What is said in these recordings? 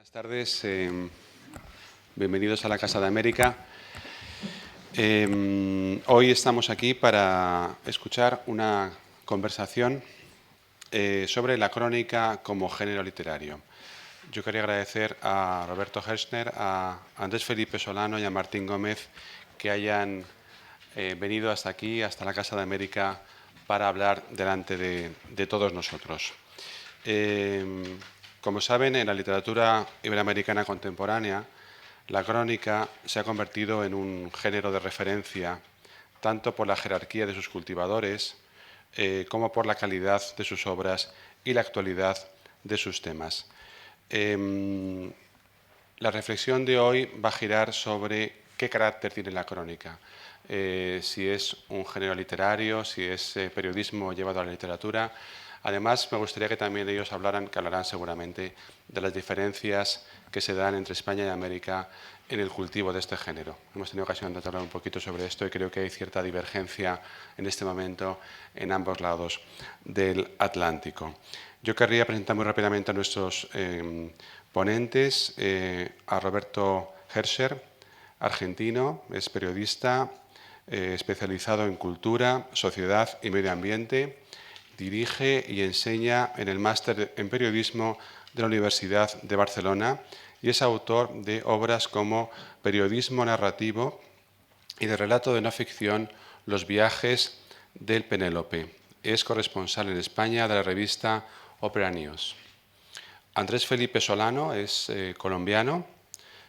Buenas tardes, bienvenidos a la Casa de América. Hoy estamos aquí para escuchar una conversación sobre la crónica como género literario. Yo quería agradecer a Roberto Herschner, a Andrés Felipe Solano y a Martín Gómez que hayan venido hasta aquí, hasta la Casa de América, para hablar delante de todos nosotros. Como saben, en la literatura iberoamericana contemporánea, la crónica se ha convertido en un género de referencia tanto por la jerarquía de sus cultivadores como por la calidad de sus obras y la actualidad de sus temas. La reflexión de hoy va a girar sobre qué carácter tiene la crónica, si es un género literario, si es periodismo llevado a la literatura. Además, me gustaría que también ellos hablarán seguramente de las diferencias que se dan entre España y América en el cultivo de este género. Hemos tenido ocasión de hablar un poquito sobre esto y creo que hay cierta divergencia en este momento en ambos lados del Atlántico. Yo querría presentar muy rápidamente a nuestros ponentes, a Roberto Herschner, argentino, es periodista especializado en cultura, sociedad y medio ambiente. Dirige y enseña en el máster en periodismo de la Universidad de Barcelona y es autor de obras como Periodismo narrativo y de relato de no ficción Los viajes del Penélope. Es corresponsal en España de la revista Opera News. Andrés Felipe Solano es colombiano,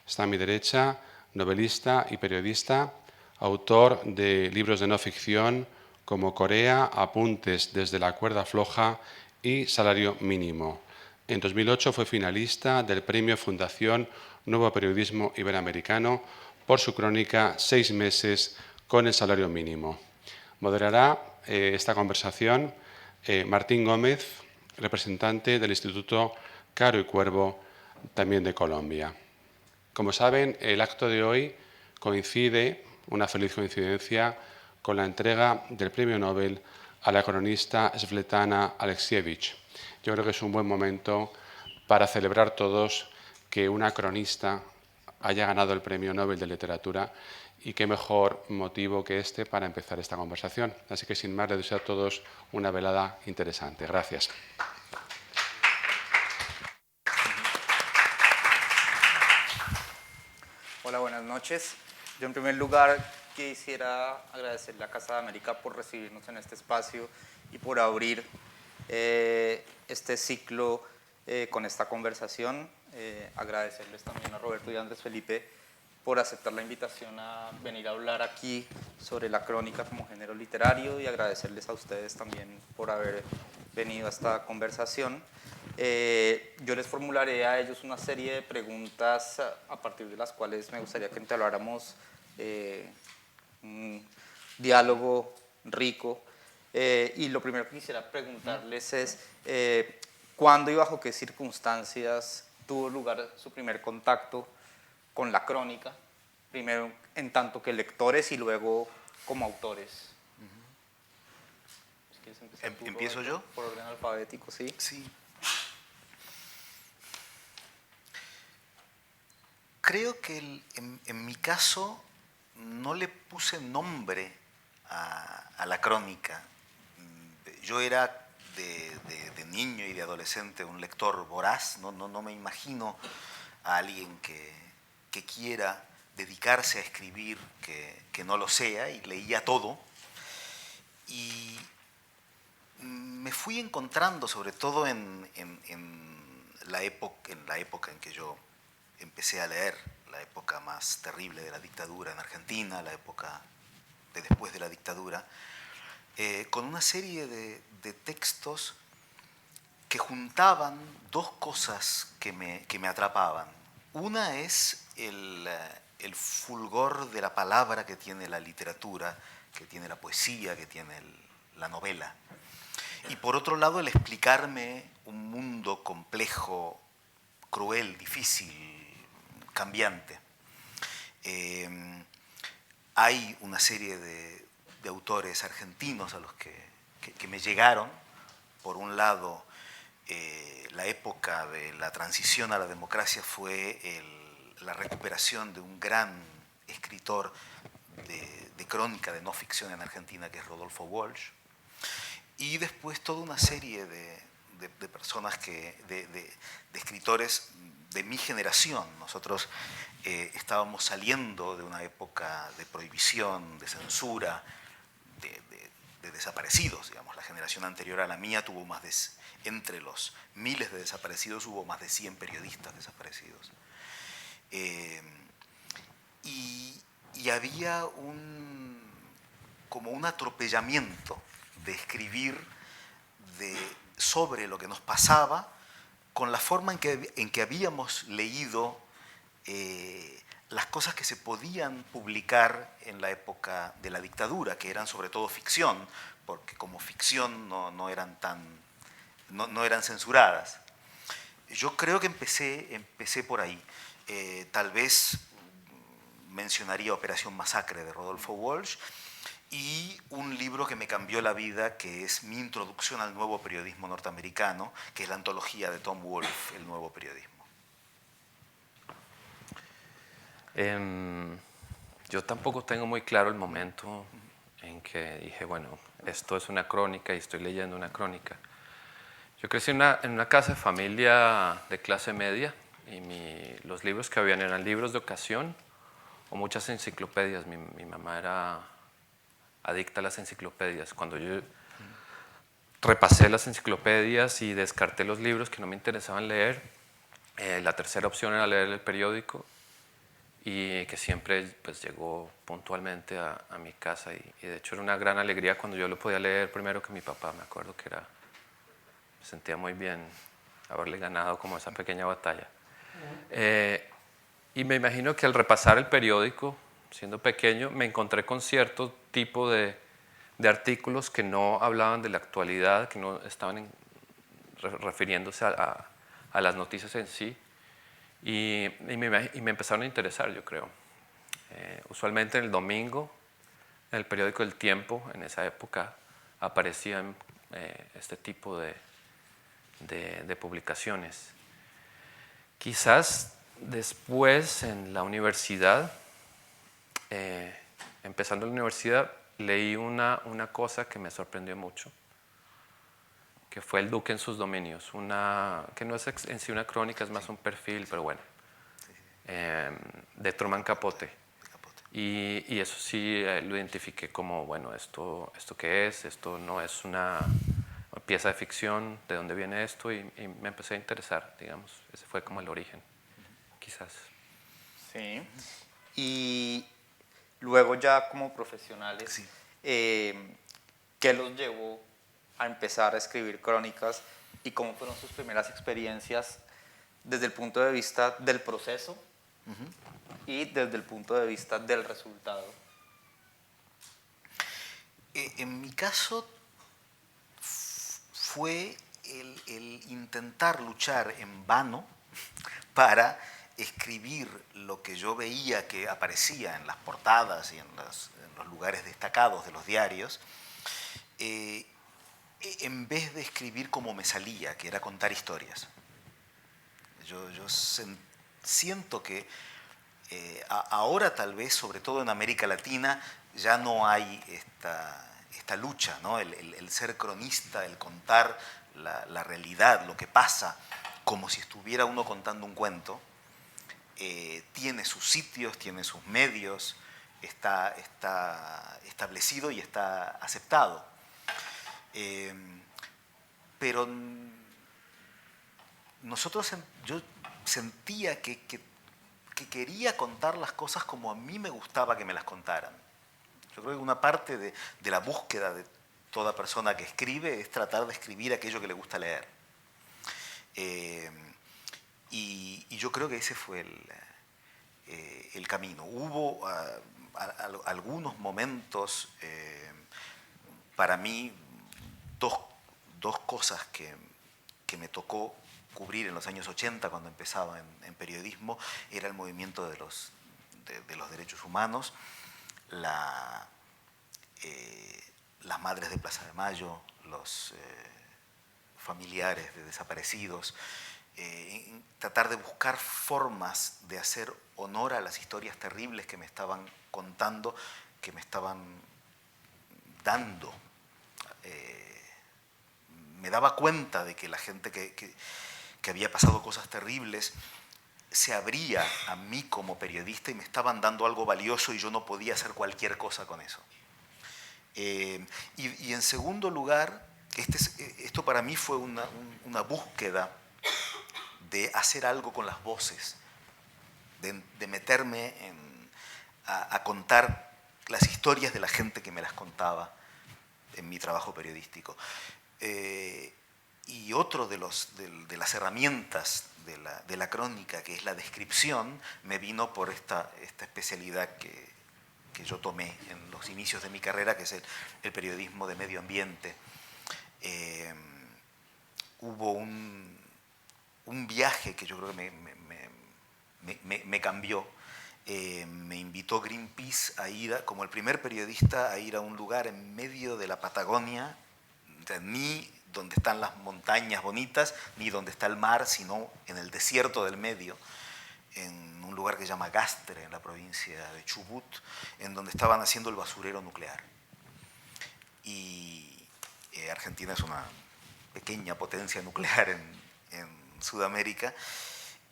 está a mi derecha, novelista y periodista, autor de libros de no ficción como Corea, Apuntes desde la cuerda floja y Salario mínimo. En 2008 fue finalista del Premio Fundación Nuevo Periodismo Iberoamericano por su crónica 6 meses con el salario mínimo. Moderará esta conversación Martín Gómez, representante del Instituto Caro y Cuervo, también de Colombia. Como saben, el acto de hoy coincide, una feliz coincidencia, con la entrega del Premio Nobel a la cronista Svetlana Alexievich. Yo creo que es un buen momento para celebrar todos que una cronista haya ganado el Premio Nobel de Literatura y qué mejor motivo que este para empezar esta conversación. Así que sin más, les deseo a todos una velada interesante. Gracias. Hola, buenas noches. Yo en primer lugar quisiera agradecerle a Casa de América por recibirnos en este espacio y por abrir este ciclo con esta conversación. Agradecerles también a Roberto y a Andrés Felipe por aceptar la invitación a venir a hablar aquí sobre la crónica como género literario y agradecerles a ustedes también por haber venido a esta conversación. Yo les formularé a ellos una serie de preguntas a partir de las cuales me gustaría que entabláramos un diálogo rico. Y lo primero que quisiera preguntarles es ¿cuándo y bajo qué circunstancias tuvo lugar su primer contacto con la crónica? Primero en tanto que lectores y luego como autores. Si quieres empezar tú, ¿Empiezo Roberto, yo? por orden alfabético, ¿sí? Sí. Creo que en mi caso no le puse nombre a la crónica. Yo era de niño y de adolescente un lector voraz, no me imagino a alguien que quiera dedicarse a escribir que no lo sea, y leía todo. Y me fui encontrando, sobre todo en la época en que yo empecé a leer, la época más terrible de la dictadura en Argentina, la época de después de la dictadura, con una serie de textos que juntaban dos cosas que me atrapaban. Una es el fulgor de la palabra que tiene la literatura, que tiene la poesía, que tiene la novela. Y por otro lado, el explicarme un mundo complejo, cruel, difícil, cambiante. Hay una serie de autores argentinos a los que me llegaron. Por un lado, la época de la transición a la democracia fue la recuperación de un gran escritor de crónica de no ficción en Argentina, que es Rodolfo Walsh, y después toda una serie de personas, de escritores de mi generación. Nosotros estábamos saliendo de una época de prohibición, de censura, de desaparecidos, digamos. La generación anterior a la mía tuvo más de, entre los miles de desaparecidos, hubo más de 100 periodistas desaparecidos. Y había como un atropellamiento de escribir sobre lo que nos pasaba, con la forma en que habíamos leído las cosas que se podían publicar en la época de la dictadura, que eran sobre todo ficción, porque como ficción no eran censuradas. Yo creo que empecé por ahí. Tal vez mencionaría Operación Masacre de Rodolfo Walsh, y un libro que me cambió la vida, que es mi introducción al nuevo periodismo norteamericano, que es la antología de Tom Wolfe, El Nuevo Periodismo. Yo tampoco tengo muy claro el momento en que dije, bueno, esto es una crónica y estoy leyendo una crónica. Yo crecí en una casa de familia de clase media, y los libros que habían eran libros de ocasión o muchas enciclopedias. Mi mamá era adicta a las enciclopedias. Cuando yo repasé las enciclopedias y descarté los libros que no me interesaban leer, la tercera opción era leer el periódico, y que siempre pues llegó puntualmente a mi casa, y de hecho era una gran alegría cuando yo lo podía leer primero que mi papá. Me acuerdo que me sentía muy bien haberle ganado como esa pequeña batalla. Y me imagino que al repasar el periódico, siendo pequeño, me encontré con cierto tipo de artículos que no hablaban de la actualidad, que no estaban refiriéndose a las noticias en sí, y me empezaron a interesar, yo creo. Usualmente en el domingo, en el periódico El Tiempo, en esa época, aparecían este tipo de publicaciones. Quizás después en la universidad, empezando la universidad, leí una cosa que me sorprendió mucho, que fue El Duque en sus dominios, que no es en sí una crónica, es más un perfil, pero bueno, de Truman Capote. Y eso sí lo identifiqué como, bueno, ¿esto qué es? Esto no es una pieza de ficción, ¿de dónde viene esto? Y me empecé a interesar, digamos. Ese fue como el origen, quizás. Sí. Y luego ya como profesionales, Sí. ¿qué los llevó a empezar a escribir crónicas y cómo fueron sus primeras experiencias desde el punto de vista del proceso y desde el punto de vista del resultado? En mi caso fue el intentar luchar en vano para escribir lo que yo veía que aparecía en las portadas y en los lugares destacados de los diarios, en vez de escribir como me salía, que era contar historias. Yo siento que ahora tal vez, sobre todo en América Latina, ya no hay esta lucha, ¿no? El ser cronista, el contar la realidad, lo que pasa, como si estuviera uno contando un cuento, tiene sus sitios, tiene sus medios, está establecido y está aceptado. Pero yo sentía que quería contar las cosas como a mí me gustaba que me las contaran. Yo creo que una parte de la búsqueda de toda persona que escribe es tratar de escribir aquello que le gusta leer. Y yo creo que ese fue el camino. Hubo algunos momentos, para mí, dos cosas que me tocó cubrir en los años 80 cuando empezaba en periodismo. Era el movimiento de los derechos humanos, las Madres de Plaza de Mayo, los familiares de desaparecidos, tratar de buscar formas de hacer honor a las historias terribles que me estaban contando, que me estaban dando. Me daba cuenta de que la gente que había pasado cosas terribles se abría a mí como periodista y me estaban dando algo valioso y yo no podía hacer cualquier cosa con eso. Y en segundo lugar, esto para mí fue una búsqueda de hacer algo con las voces, de meterme a contar las historias de la gente que me las contaba en mi trabajo periodístico. Y otro de las herramientas de la crónica, que es la descripción, me vino por esta especialidad que yo tomé en los inicios de mi carrera, que es el periodismo de medio ambiente. Hubo un viaje que yo creo que me cambió. Me invitó Greenpeace a ir, como el primer periodista, a ir a un lugar en medio de la Patagonia, ni donde están las montañas bonitas, ni donde está el mar, sino en el desierto del medio, en un lugar que se llama Gastre, en la provincia de Chubut, en donde estaban haciendo el basurero nuclear. Y Argentina es una pequeña potencia nuclear en Sudamérica,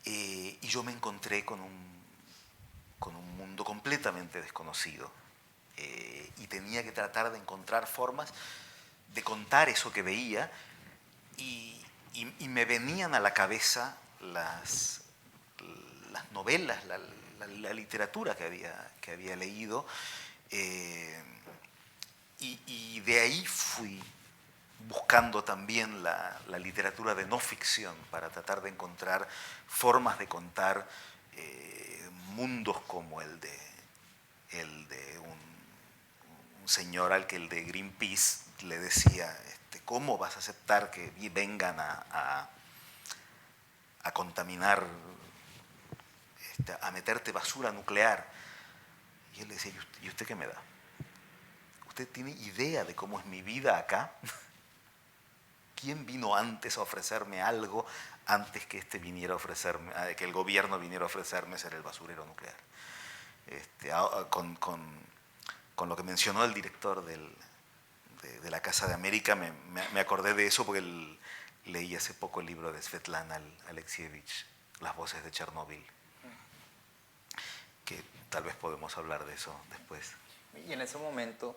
y yo me encontré con un mundo completamente desconocido, y tenía que tratar de encontrar formas de contar eso que veía, y me venían a la cabeza las novelas, la literatura que había leído, y de ahí fui buscando también la literatura de no ficción para tratar de encontrar formas de contar mundos como el de un señor al que el de Greenpeace le decía, ¿cómo vas a aceptar que vengan a contaminar, a meterte basura nuclear? Y él le decía, ¿y usted qué me da? ¿Usted tiene idea de cómo es mi vida acá? ¿Quién vino antes a ofrecerme algo antes que viniera a ofrecerme, que el gobierno viniera a ofrecerme ser el basurero nuclear? Con lo que mencionó el director de la Casa de América, me acordé de eso porque leí hace poco el libro de Svetlana Alexievich, Las voces de Chernóbil, que tal vez podemos hablar de eso después. Y en ese momento,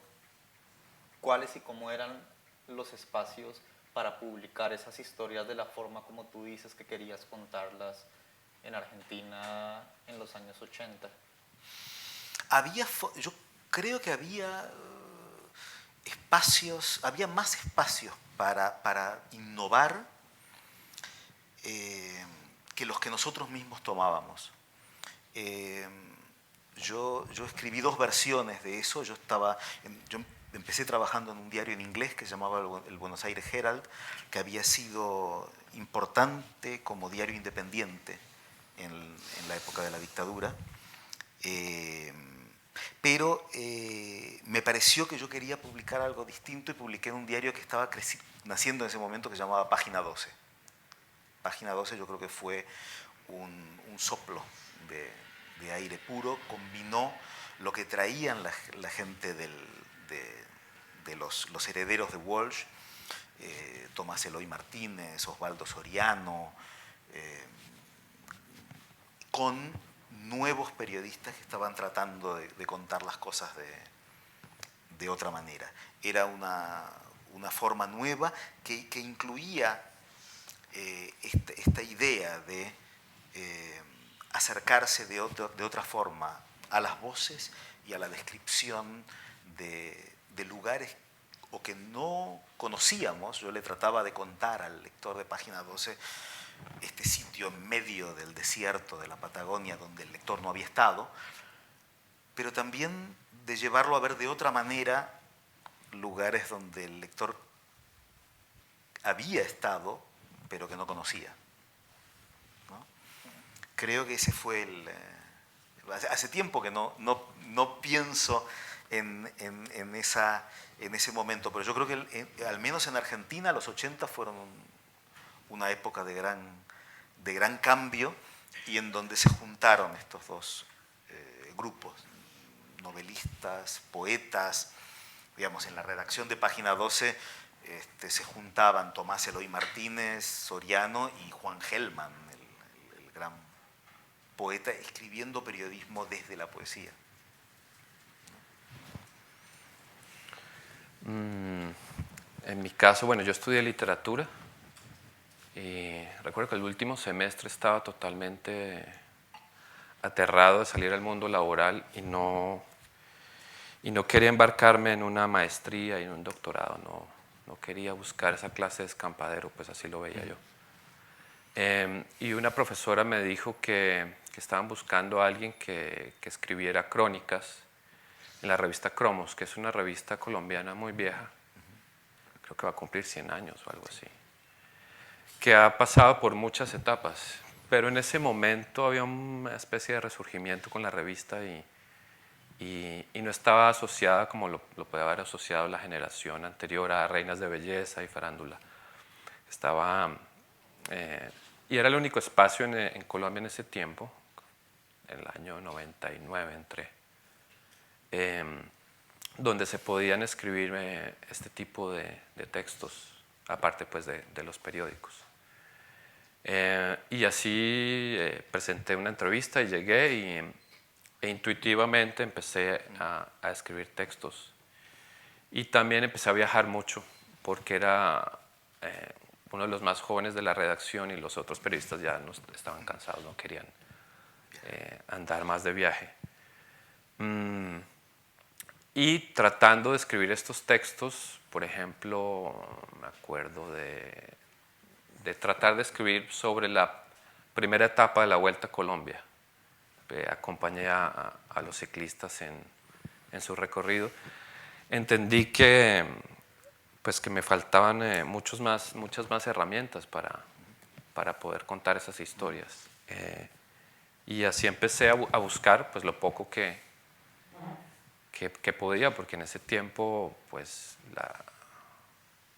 ¿cuáles y cómo eran los espacios para publicar esas historias de la forma como tú dices que querías contarlas en Argentina en los años 80? Yo creo que había había más espacios para innovar que los que nosotros mismos tomábamos. Yo escribí 2 versiones de eso. Yo empecé trabajando en un diario en inglés que se llamaba el Buenos Aires Herald, que había sido importante como diario independiente en la época de la dictadura. Pero me pareció que yo quería publicar algo distinto y publiqué en un diario que estaba naciendo en ese momento, que se llamaba Página 12. Página 12 yo creo que fue un soplo de aire puro, combinó lo que traían la gente de los herederos de Walsh, Tomás Eloy Martínez, Osvaldo Soriano, con nuevos periodistas que estaban tratando de contar las cosas de otra manera. Era una forma nueva que incluía esta idea de acercarse de otra forma a las voces y a la descripción de lugares o que no conocíamos. Yo le trataba de contar al lector de Página 12 este sitio en medio del desierto de la Patagonia donde el lector no había estado, pero también de llevarlo a ver de otra manera lugares donde el lector había estado pero que no conocía, ¿no? Creo que ese fue hace tiempo que no pienso en ese momento, pero yo creo que al menos en Argentina los 80 fueron una época de gran cambio y en donde se juntaron estos dos grupos, novelistas, poetas. Digamos, en la redacción de Página 12 se juntaban Tomás Eloy Martínez, Soriano y Juan Gelman, el gran poeta, escribiendo periodismo desde la poesía. En mi caso, bueno, yo estudié literatura y recuerdo que el último semestre estaba totalmente aterrado de salir al mundo laboral y no quería embarcarme en una maestría y en un doctorado, no quería buscar esa clase de escampadero, pues así lo veía yo. Y una profesora me dijo que estaban buscando a alguien que escribiera crónicas en la revista Cromos, que es una revista colombiana muy vieja, creo que va a cumplir 100 años o algo así, que ha pasado por muchas etapas, pero en ese momento había una especie de resurgimiento con la revista y no estaba asociada como lo puede haber asociado la generación anterior a Reinas de Belleza y Farándula. Y era el único espacio en Colombia en ese tiempo, en el año 99 entré, donde se podían escribir este tipo de textos, aparte pues de los periódicos. Y así presenté una entrevista y llegué e intuitivamente empecé a escribir textos. Y también empecé a viajar mucho, porque era uno de los más jóvenes de la redacción y los otros periodistas ya no estaban cansados, no querían andar más de viaje. Y tratando de escribir estos textos, por ejemplo, me acuerdo de tratar de escribir sobre la primera etapa de la Vuelta a Colombia. Acompañé a los ciclistas en su recorrido. Entendí que me faltaban muchas más herramientas para poder contar esas historias. Y así empecé a buscar pues, lo poco que podía, porque en ese tiempo pues,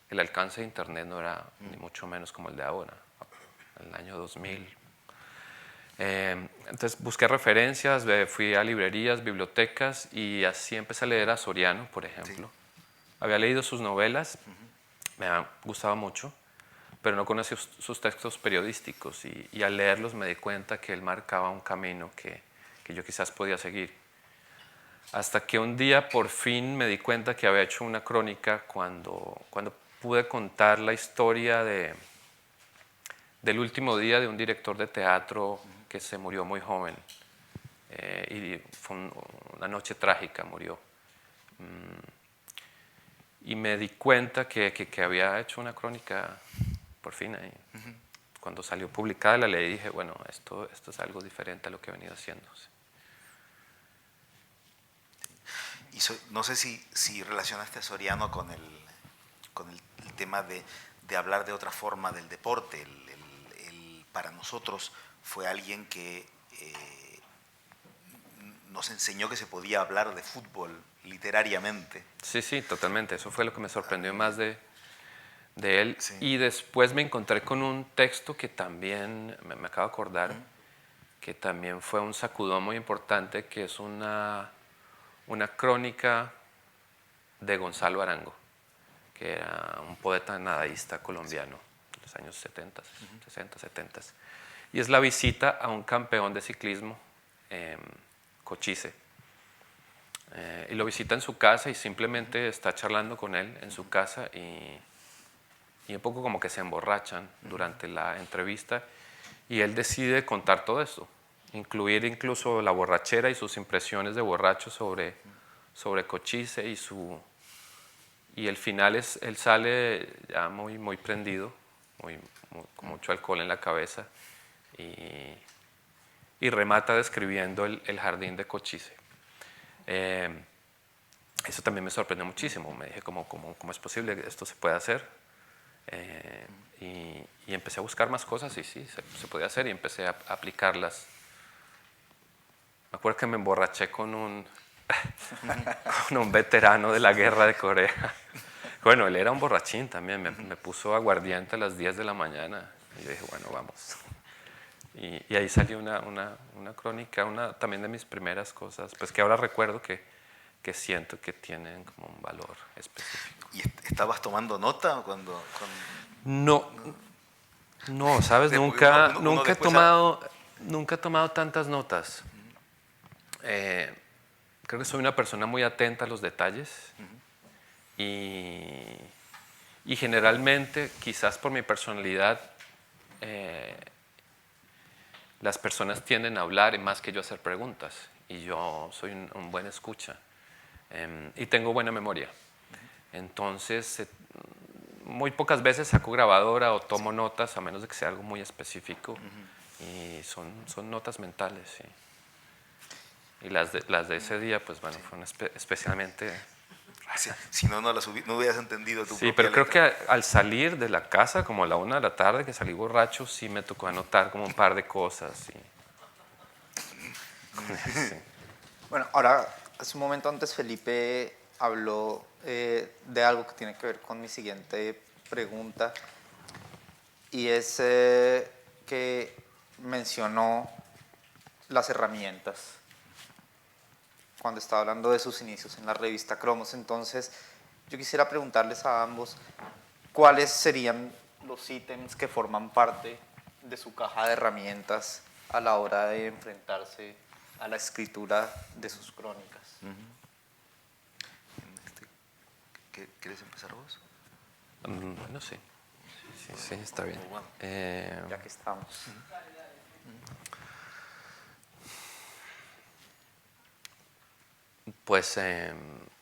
el alcance de Internet no era ni mucho menos como el de ahora, en el año 2000. Entonces busqué referencias, fui a librerías, bibliotecas y así empecé a leer a Soriano, por ejemplo. Sí. Había leído sus novelas, me han gustado mucho, pero no conocía sus textos periodísticos y al leerlos me di cuenta que él marcaba un camino que yo quizás podía seguir. Hasta que un día por fin me di cuenta que había hecho una crónica cuando pude contar la historia del último día de un director de teatro que se murió muy joven y fue una noche trágica, murió. Y me di cuenta que había hecho una crónica por fin ahí. Cuando salió publicada la leí y dije, bueno, esto es algo diferente a lo que he venido haciendo. Y no sé si relacionaste a Soriano con el tema de hablar de otra forma del deporte. Para nosotros fue alguien que nos enseñó que se podía hablar de fútbol literariamente. Sí, totalmente. Eso fue lo que me sorprendió más de él. Sí. Y después me encontré con un texto que también, me acabo de acordar, que también fue un sacudón muy importante, que es una crónica de Gonzalo Arango, que era un poeta nadaísta colombiano de los años 60, 70. Y es la visita a un campeón de ciclismo, Cochise. Y lo visita en su casa y simplemente está charlando con él en su casa y un poco como que se emborrachan durante la entrevista y él decide contar todo esto, incluir incluso la borrachera y sus impresiones de borracho sobre Cochise y el final él sale ya muy prendido, con mucho alcohol en la cabeza y remata describiendo el jardín de Cochise. Eso también me sorprendió muchísimo, me dije ¿cómo es posible que esto se pueda hacer? Y empecé a buscar más cosas y sí, se podía hacer y empecé a aplicarlas. Me acuerdo que me emborraché con un veterano de la guerra de Corea. Bueno, él era un borrachín también, me puso aguardiente a las 10 de la mañana Y yo dije, bueno, vamos. Y ahí salió una crónica, también de mis primeras cosas, pues que ahora recuerdo que siento que tienen como un valor específico. ¿Y estabas tomando nota No, no, ¿sabes? Sí, porque uno Nunca he después tomado tantas notas. Creo que soy una persona muy atenta a los detalles y generalmente, quizás por mi personalidad, las personas tienden a hablar más que yo a hacer preguntas y yo soy un buen escucha y tengo buena memoria. Entonces, muy pocas veces saco grabadora o tomo notas, a menos de que sea algo muy específico, y son notas mentales, sí. Y las de ese día, pues bueno, fueron especialmente... Si no, no hubieras entendido tu Sí, propia pero creo letra. que al salir de la casa, como a la 1 de la tarde, que salí borracho, sí me tocó anotar como un par de cosas. Sí. Bueno, ahora, hace un momento antes Felipe habló de algo que tiene que ver con mi siguiente pregunta y es que mencionó las herramientas cuando estaba hablando de sus inicios en la revista Cromos. Entonces, yo quisiera preguntarles a ambos cuáles serían los ítems que forman parte de su caja de herramientas a la hora de enfrentarse a la escritura de sus crónicas. ¿Quieres empezar vos? Bueno, sí. Sí, está bien. Ya que estamos. Pues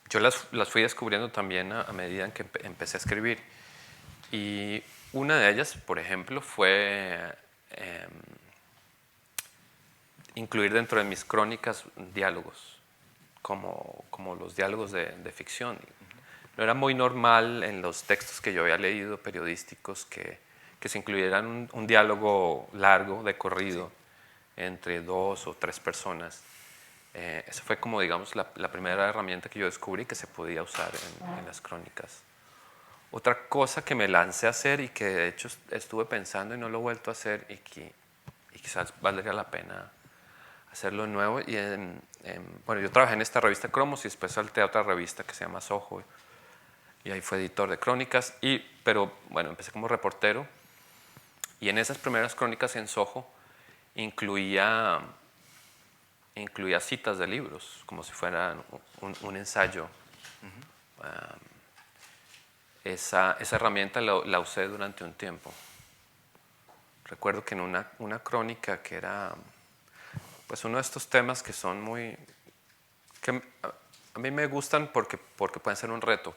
yo las fui descubriendo también a medida en que empecé a escribir. Y una de ellas, por ejemplo, fue incluir dentro de mis crónicas diálogos, como los diálogos de ficción. No era muy normal en los textos que yo había leído periodísticos que se incluyeran un diálogo largo, de corrido, entre 2 o 3 personas. Esa fue como, digamos, la primera herramienta que yo descubrí que se podía usar en las crónicas. Otra cosa que me lancé a hacer y que de hecho estuve pensando y no lo he vuelto a hacer y quizás valdría la pena hacerlo de nuevo. Bueno, yo trabajé en esta revista Cromos y después salté a otra revista que se llama Soho y ahí fue editor de crónicas. Pero bueno, empecé como reportero y en esas primeras crónicas en Soho incluía citas de libros, como si fuera un ensayo. Esa herramienta la usé durante un tiempo. Recuerdo que en una crónica que era pues uno de estos temas que son muy... que a mí me gustan porque pueden ser un reto,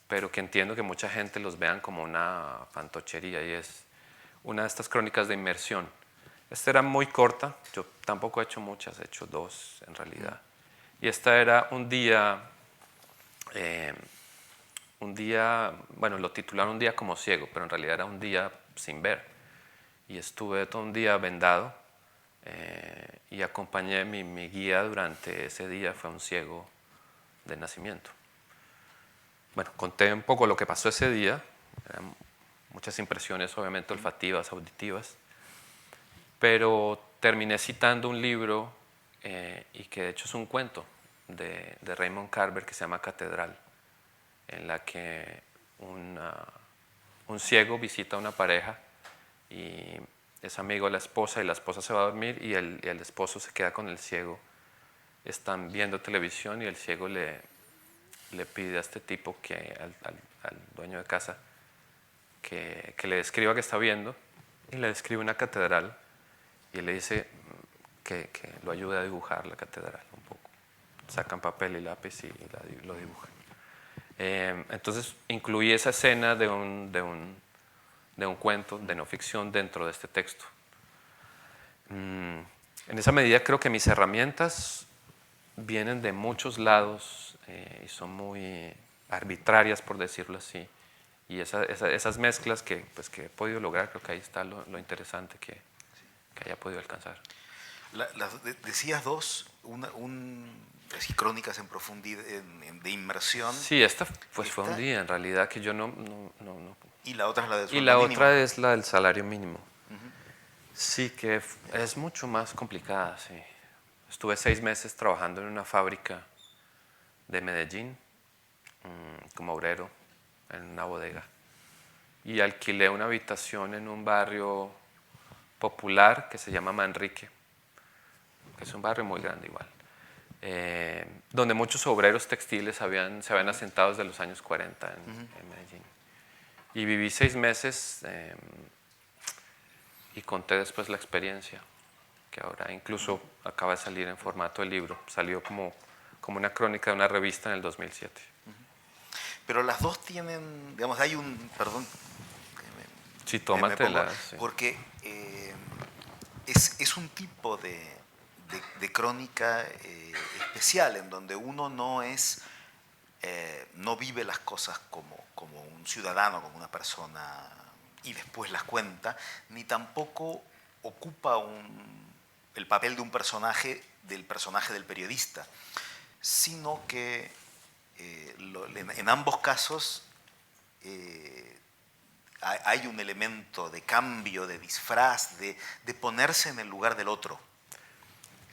pero que entiendo que mucha gente los vean como una fantochería, y es una de estas crónicas de inmersión. Esta era muy corta, yo tampoco he hecho muchas, he hecho 2 en realidad. Y esta era un día, bueno, lo titularon un día como ciego, pero en realidad era un día sin ver. Y estuve todo un día vendado y acompañé, mi guía durante ese día fue un ciego de nacimiento. Bueno, conté un poco lo que pasó ese día, eran muchas impresiones obviamente olfativas, auditivas, pero terminé citando un libro y que de hecho es un cuento de Raymond Carver que se llama Catedral, en la que un ciego visita a una pareja y es amigo de la esposa y la esposa se va a dormir y el esposo se queda con el ciego. Están viendo televisión y el ciego le pide a este tipo, al dueño de casa, que le describa qué está viendo, y le describe una catedral y le dice que lo ayude a dibujar la catedral un poco. Sacan papel y lápiz y lo dibujan. Entonces incluí esa escena de un cuento de no ficción dentro de este texto. En esa medida creo que mis herramientas vienen de muchos lados y son muy arbitrarias, por decirlo así. Y esas mezclas que he podido lograr, creo que ahí está lo interesante que haya podido alcanzar. Decías 2, así, crónicas en profundidad, de inmersión. Sí, esta pues fue un día en realidad que yo no Y la otra es la del Y sueldo la mínimo. otra es la del salario mínimo. Sí, que es mucho más complicada, sí. Estuve 6 meses trabajando en una fábrica de Medellín, como obrero, en una bodega. Y alquilé una habitación en un barrio popular que se llama Manrique, que es un barrio muy grande igual, donde muchos obreros textiles se habían asentado desde los años 40 en Medellín. Y viví 6 meses y conté después la experiencia, que ahora incluso acaba de salir en formato de libro. Salió como una crónica de una revista en el 2007. Pero las dos tienen, digamos, hay un, perdón, Sí, me tómatela. pongo, Sí. porque es un tipo de crónica especial en donde uno no es, no vive las cosas como un ciudadano, como una persona y después las cuenta, ni tampoco ocupa el papel de un personaje, del personaje del periodista, sino que en ambos casos hay un elemento de cambio, de disfraz, de ponerse en el lugar del otro,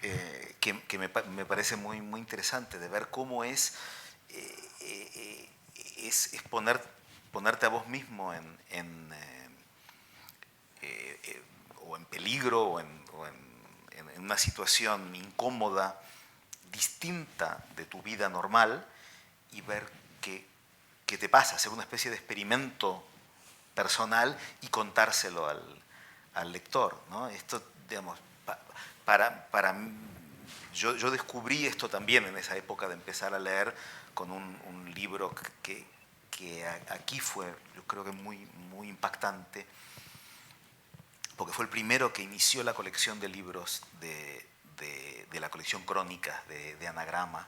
que me parece muy, muy interesante, de ver cómo es ponerte a vos mismo o en peligro en una situación incómoda, distinta de tu vida normal, y ver qué te pasa, hacer una especie de experimento personal y contárselo al lector, ¿no? Esto, digamos, para mí, yo descubrí esto también en esa época de empezar a leer con un libro que aquí fue, yo creo que muy, muy impactante, porque fue el primero que inició la colección de libros de la colección Crónicas de Anagrama,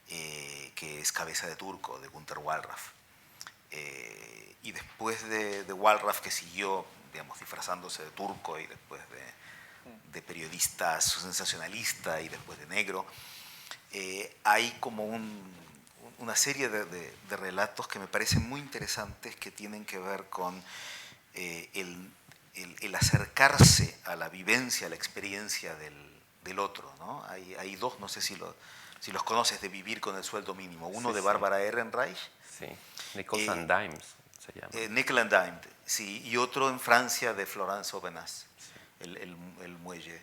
que es Cabeza de Turco, de Günter Wallraff. Y después de Wallraff, que siguió, digamos, disfrazándose de turco y después de periodista sensacionalista y después de negro, hay como una serie de relatos que me parecen muy interesantes, que tienen que ver con el acercarse a la vivencia, a la experiencia del otro, ¿no? Hay dos, no sé si los conoces, de Vivir con el sueldo mínimo. Uno Sí, de sí. Bárbara Ehrenreich. Sí, Nichols and Dimes se llama. Nickel and Dime, sí, y otro en Francia de Florence Aubenas, el muelle.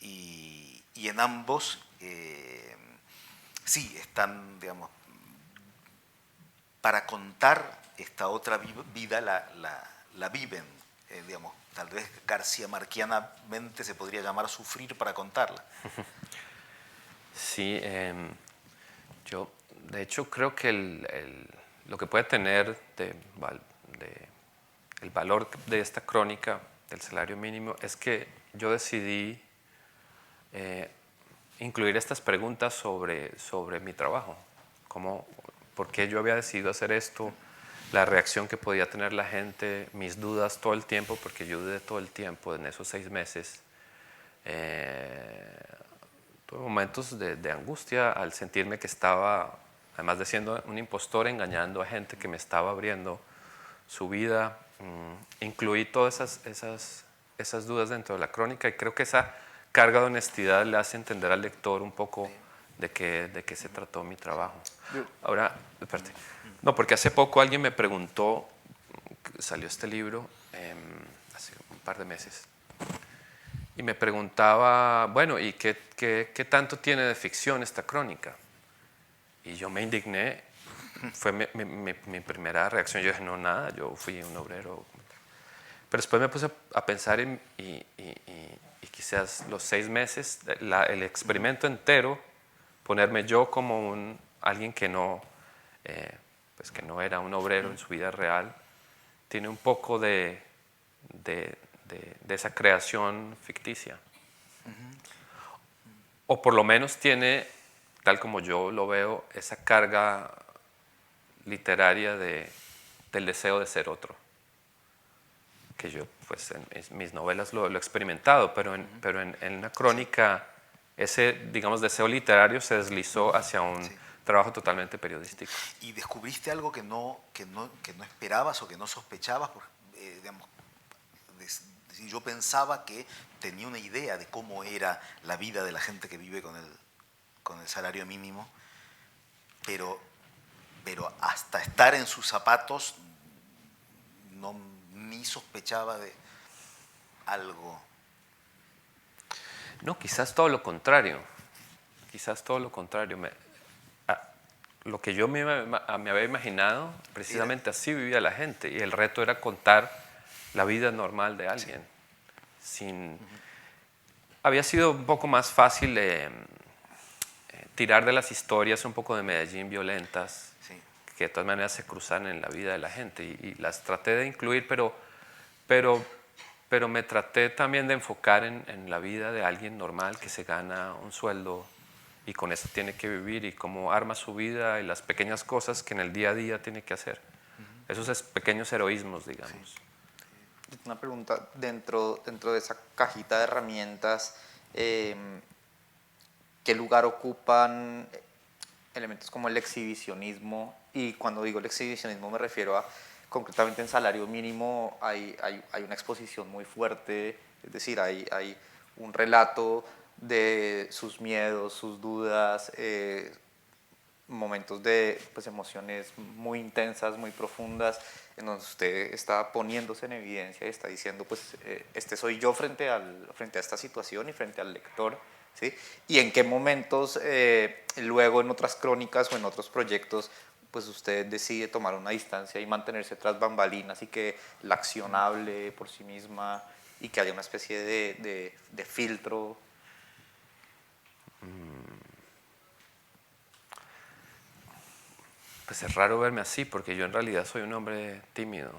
Y en ambos, sí, están, digamos, para contar esta otra vida la viven, digamos, tal vez García Marquianamente se podría llamar sufrir para contarla. Sí, yo de hecho creo que lo que puede tener el valor de esta crónica del salario mínimo es que yo decidí incluir estas preguntas sobre mi trabajo, por qué yo había decidido hacer esto, la reacción que podía tener la gente, mis dudas todo el tiempo, porque yo dudé todo el tiempo en esos 6 meses. Tuve momentos de angustia al sentirme que estaba, además de siendo un impostor, engañando a gente que me estaba abriendo su vida. Incluí todas esas dudas dentro de la crónica y creo que esa carga de honestidad le hace entender al lector un poco de qué se trató mi trabajo. Ahora, espérate. No, porque hace poco alguien me preguntó, salió este libro hace un par de meses, y me preguntaba, bueno, ¿y qué tanto tiene de ficción esta crónica? Y yo me indigné, fue mi primera reacción, yo dije, no, nada, yo fui un obrero. Pero después me puse a pensar y quizás los 6 meses, el experimento entero, ponerme yo como alguien que no era un obrero en su vida real, tiene un poco de esa creación ficticia. O por lo menos tiene, tal como yo lo veo, esa carga literaria del deseo de ser otro. Que yo, pues, en mis novelas lo he experimentado, pero en una crónica ese, digamos, deseo literario se deslizó hacia un trabajo totalmente periodístico. ¿Y descubriste algo que no esperabas o que no sospechabas? Digamos, yo pensaba que tenía una idea de cómo era la vida de la gente que vive con el salario mínimo, pero hasta estar en sus zapatos ni sospechaba de algo. No, quizás todo lo contrario. Quizás todo lo contrario. Lo que yo me había imaginado, precisamente así vivía la gente. Y el reto era contar la vida normal de alguien. Había sido un poco más fácil tirar de las historias un poco de Medellín violentas, Sí. que de todas maneras se cruzan en la vida de la gente. Y las traté de incluir, pero me traté también de enfocar en la vida de alguien normal que se gana un sueldo y con eso tiene que vivir y cómo arma su vida y las pequeñas cosas que en el día a día tiene que hacer. Esos pequeños heroísmos, digamos. Sí. Una pregunta, dentro de esa cajita de herramientas, ¿qué lugar ocupan elementos como el exhibicionismo? Y cuando digo el exhibicionismo me refiero a, concretamente en salario mínimo, hay una exposición muy fuerte, es decir, hay un relato de sus miedos, sus dudas, momentos de pues, emociones muy intensas, muy profundas, en donde usted está poniéndose en evidencia y está diciendo, pues, este soy yo frente a esta situación y frente al lector, ¿sí? Y en qué momentos, luego en otras crónicas o en otros proyectos, pues usted decide tomar una distancia y mantenerse tras bambalinas y que la acción hable por sí misma y que haya una especie de filtro. Pues es raro verme así, porque yo en realidad soy un hombre tímido,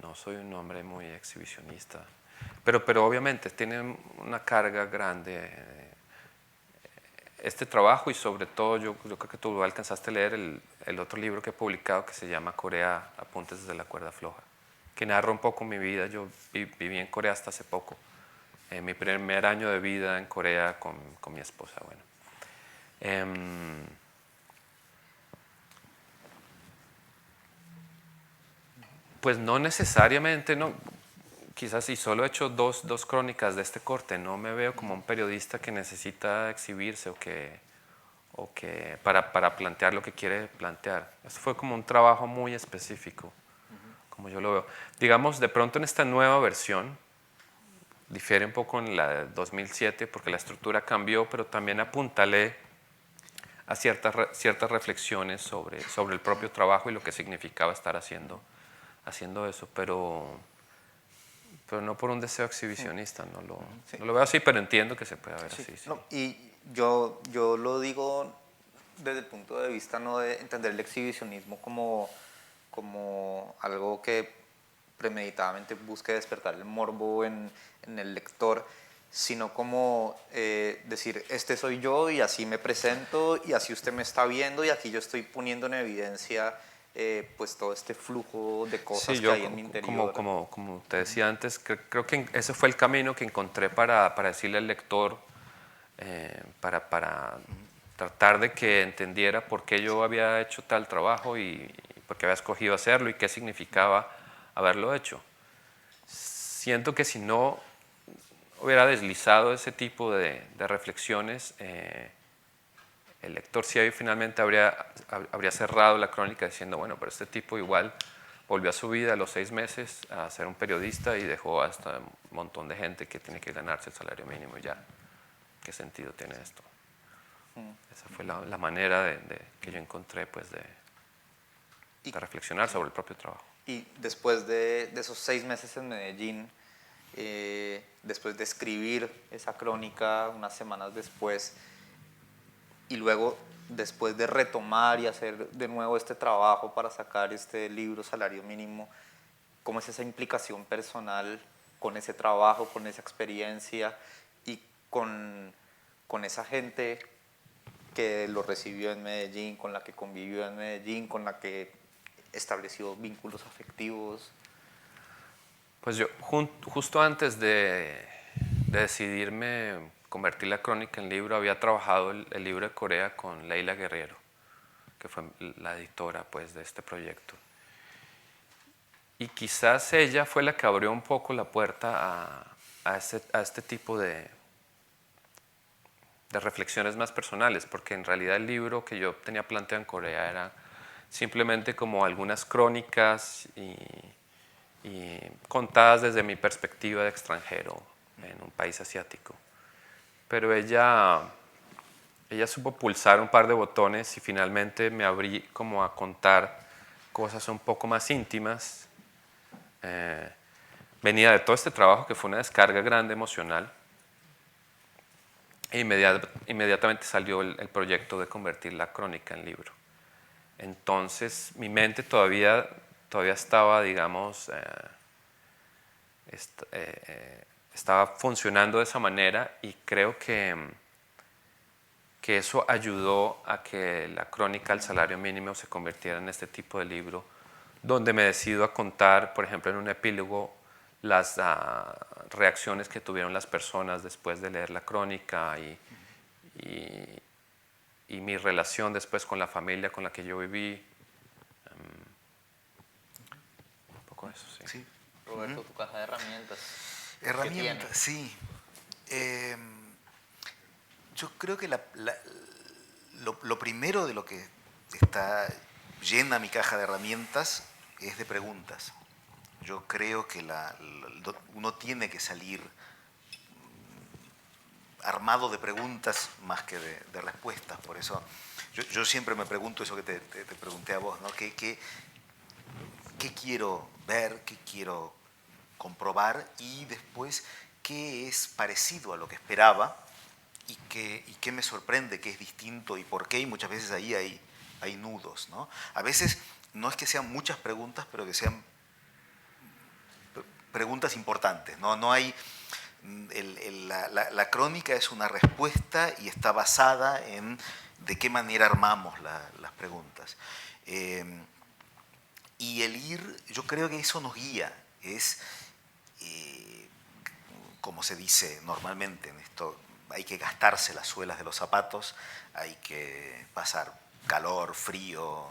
no soy un hombre muy exhibicionista. Pero obviamente tiene una carga grande este trabajo y sobre todo yo creo que tú alcanzaste a leer el otro libro que he publicado que se llama Corea, Apuntes desde la cuerda floja, que narra un poco mi vida. Yo viví en Corea hasta hace poco, mi primer año de vida en Corea con mi esposa. Bueno. Pues no necesariamente, no. Quizás si solo he hecho dos crónicas de este corte, no me veo como un periodista que necesita exhibirse o que para plantear lo que quiere plantear. Eso fue como un trabajo muy específico, como yo lo veo. Digamos, de pronto en esta nueva versión, difiere un poco en la de 2007 porque la estructura cambió, pero también apuntalé a ciertas reflexiones sobre el propio trabajo y lo que significaba estar haciendo eso, pero no por un deseo exhibicionista, no lo veo así, pero entiendo que se puede ver así. Sí. No, y yo lo digo desde el punto de vista no de entender el exhibicionismo como algo que premeditadamente busque despertar el morbo en el lector, sino como decir, este soy yo y así me presento y así usted me está viendo y aquí yo estoy poniendo en evidencia pues todo este flujo de cosas Sí, que hay en mi interior. Como te decía antes, creo que ese fue el camino que encontré para decirle al lector, para tratar de que entendiera por qué yo había hecho tal trabajo y por qué había escogido hacerlo y qué significaba haberlo hecho. Siento que si no hubiera deslizado ese tipo de reflexiones, el lector sí finalmente habría cerrado la crónica diciendo, bueno, pero este tipo igual volvió a su vida a los 6 meses a ser un periodista y dejó hasta un montón de gente que tiene que ganarse el salario mínimo y ya. ¿Qué sentido tiene esto? Esa fue la manera que yo encontré pues, de reflexionar sobre el propio trabajo. Y después de esos 6 meses en Medellín, después de escribir esa crónica, unas semanas después, y luego después de retomar y hacer de nuevo este trabajo para sacar este libro Salario Mínimo, ¿cómo es esa implicación personal con ese trabajo, con esa experiencia y con esa gente que lo recibió en Medellín, con la que convivió en Medellín, con la que estableció vínculos afectivos? Pues yo justo antes de decidirme convertir la crónica en libro, había trabajado el libro de Corea con Leila Guerrero, que fue la editora pues, de este proyecto. Y quizás ella fue la que abrió un poco la puerta a este tipo de reflexiones más personales, porque en realidad el libro que yo tenía planteado en Corea era simplemente como algunas crónicas y contadas desde mi perspectiva de extranjero en un país asiático. Pero ella supo pulsar un par de botones y finalmente me abrí como a contar cosas un poco más íntimas. Venía de todo este trabajo que fue una descarga grande emocional e inmediatamente salió el proyecto de convertir la crónica en libro. Entonces mi mente todavía estaba, digamos, estaba funcionando de esa manera y creo que eso ayudó a que la crónica al salario mínimo se convirtiera en este tipo de libro, donde me decido a contar, por ejemplo, en un epílogo, las reacciones que tuvieron las personas después de leer la crónica y mi relación después con la familia con la que yo viví. Un poco eso, sí. Sí. Roberto, tu caja de herramientas. ¿Qué Herramientas, tiene? sí. Yo creo que lo primero de lo que está llena mi caja de herramientas es de preguntas. Yo creo que uno tiene que salir armado de preguntas más que de respuestas. Por eso yo siempre me pregunto eso que te pregunté a vos, ¿no? ¿Qué quiero ver? ¿Qué quiero comprobar? Y después, ¿qué es parecido a lo que esperaba? Y qué me sorprende, qué es distinto y por qué, y muchas veces ahí hay nudos, ¿no? A veces no es que sean muchas preguntas, pero que sean preguntas importantes, ¿no? No hay, la crónica es una respuesta y está basada en de qué manera armamos las preguntas. Y el ir, yo creo que eso nos guía, es, como se dice normalmente en esto, hay que gastarse las suelas de los zapatos, hay que pasar calor, frío,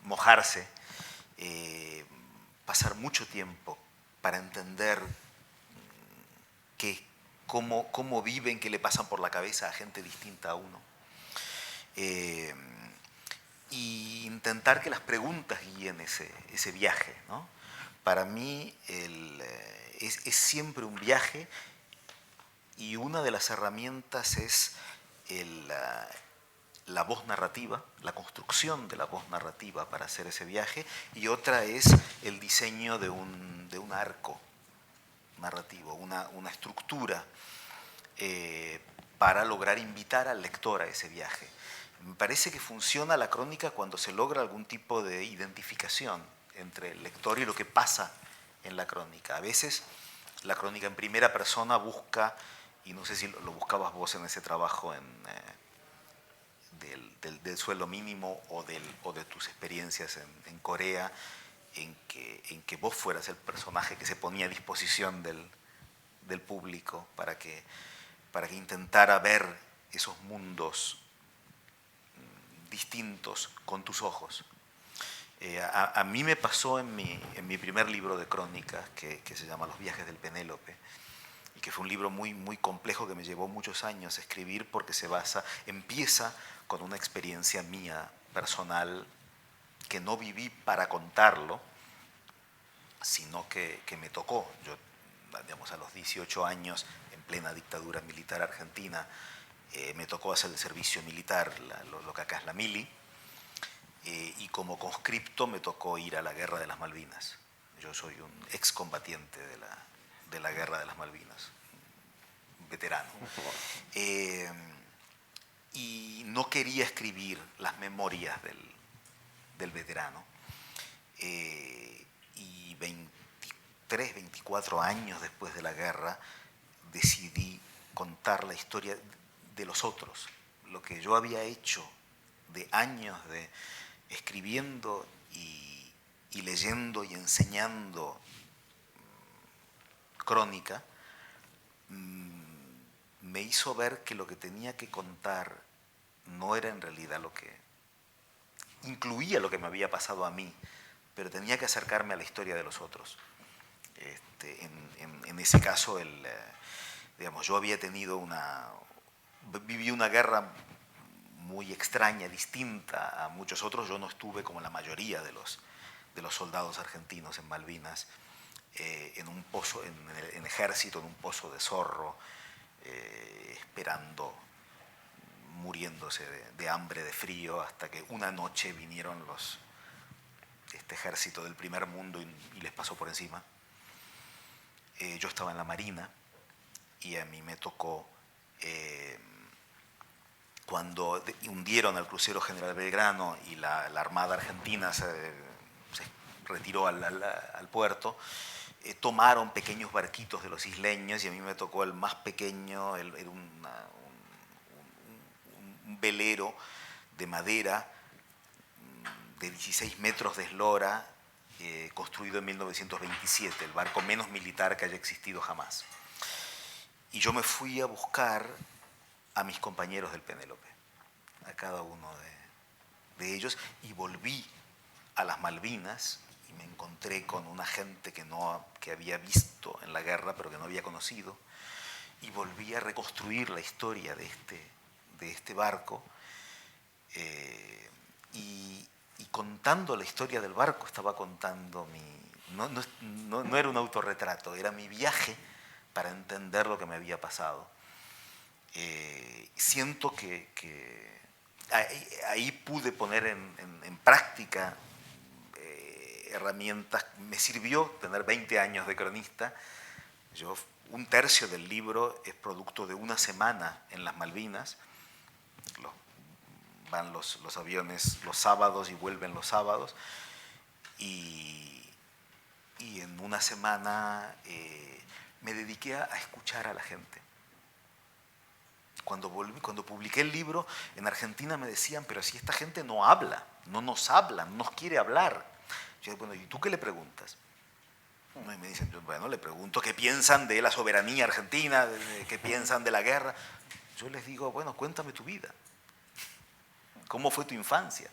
mojarse, pasar mucho tiempo para entender cómo viven, qué le pasan por la cabeza a gente distinta a uno. Y intentar que las preguntas guíen ese viaje, ¿no? Para mí es siempre un viaje y una de las herramientas es la voz narrativa, la construcción de la voz narrativa para hacer ese viaje, y otra es el diseño de un arco narrativo, una estructura para lograr invitar al lector a ese viaje. Me parece que funciona la crónica cuando se logra algún tipo de identificación entre el lector y lo que pasa en la crónica. A veces la crónica en primera persona busca, y no sé si lo buscabas vos en ese trabajo del sueldo mínimo o de tus experiencias en Corea, en que vos fueras el personaje que se ponía a disposición del público para que intentara ver esos mundos distintos con tus ojos. A mí me pasó en mi primer libro de crónicas, que se llama Los viajes del Penélope, y que fue un libro muy, muy complejo que me llevó muchos años escribir porque empieza con una experiencia mía personal que no viví para contarlo, sino que me tocó. Yo, digamos, a los 18 años, en plena dictadura militar argentina, me tocó hacer el servicio militar, lo que acá es la mili, y como conscripto me tocó ir a la Guerra de las Malvinas. Yo soy un excombatiente de la Guerra de las Malvinas, un veterano. Y no quería escribir las memorias del veterano. Y 23, 24 años después de la guerra decidí contar la historia de los otros, lo que yo había hecho de años de escribiendo y leyendo y enseñando crónica, me hizo ver que lo que tenía que contar no era en realidad lo que incluía lo que me había pasado a mí, pero tenía que acercarme a la historia de los otros. En ese caso, digamos, yo había tenido viví una guerra muy extraña, distinta a muchos otros. Yo no estuve como la mayoría de los soldados argentinos en Malvinas, en un pozo, en ejército, en un pozo de Zorro, esperando, muriéndose de hambre, de frío, hasta que una noche vinieron este ejército del primer mundo y les pasó por encima. Yo estaba en la Marina y a mí me tocó, cuando hundieron al crucero General Belgrano y la Armada Argentina se retiró al puerto, tomaron pequeños barquitos de los isleños y a mí me tocó el más pequeño, era un velero de madera de 16 metros de eslora, construido en 1927, el barco menos militar que haya existido jamás. Y yo me fui a buscar a mis compañeros del Penélope, a cada uno de ellos, y volví a las Malvinas y me encontré con una gente que había visto en la guerra pero que no había conocido, y volví a reconstruir la historia de este barco, y contando la historia del barco estaba contando no era un autorretrato, era mi viaje para entender lo que me había pasado. Siento que ahí pude poner en práctica herramientas. Me sirvió tener 20 años de cronista. Un tercio del libro es producto de una semana en las Malvinas. Van los aviones los sábados y vuelven los sábados. Y en una semana me dediqué a escuchar a la gente. Cuando publiqué el libro, en Argentina me decían, pero si esta gente no habla, no nos habla, no nos quiere hablar. Yo, bueno, ¿y tú qué le preguntas? Y me dicen, bueno, le pregunto qué piensan de la soberanía argentina, qué piensan de la guerra. Yo les digo, bueno, cuéntame tu vida. ¿Cómo fue tu infancia?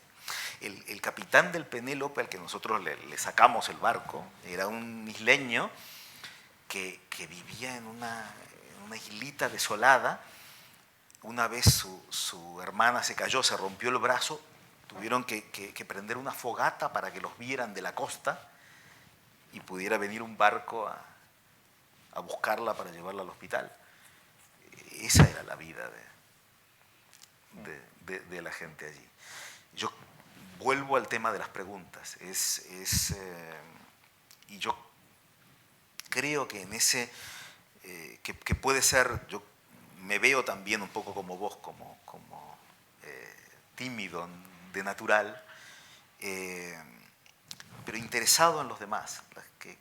El capitán del Penélope, al que nosotros le sacamos el barco, era un isleño que vivía en una islita desolada. Una vez su hermana se cayó, se rompió el brazo, tuvieron que prender una fogata para que los vieran de la costa y pudiera venir un barco a buscarla para llevarla al hospital. Esa era la vida de la gente allí. Yo vuelvo al tema de las preguntas. Y yo creo que en ese, que puede ser, yo me veo también un poco como vos, como tímido de natural, pero interesado en los demás. Que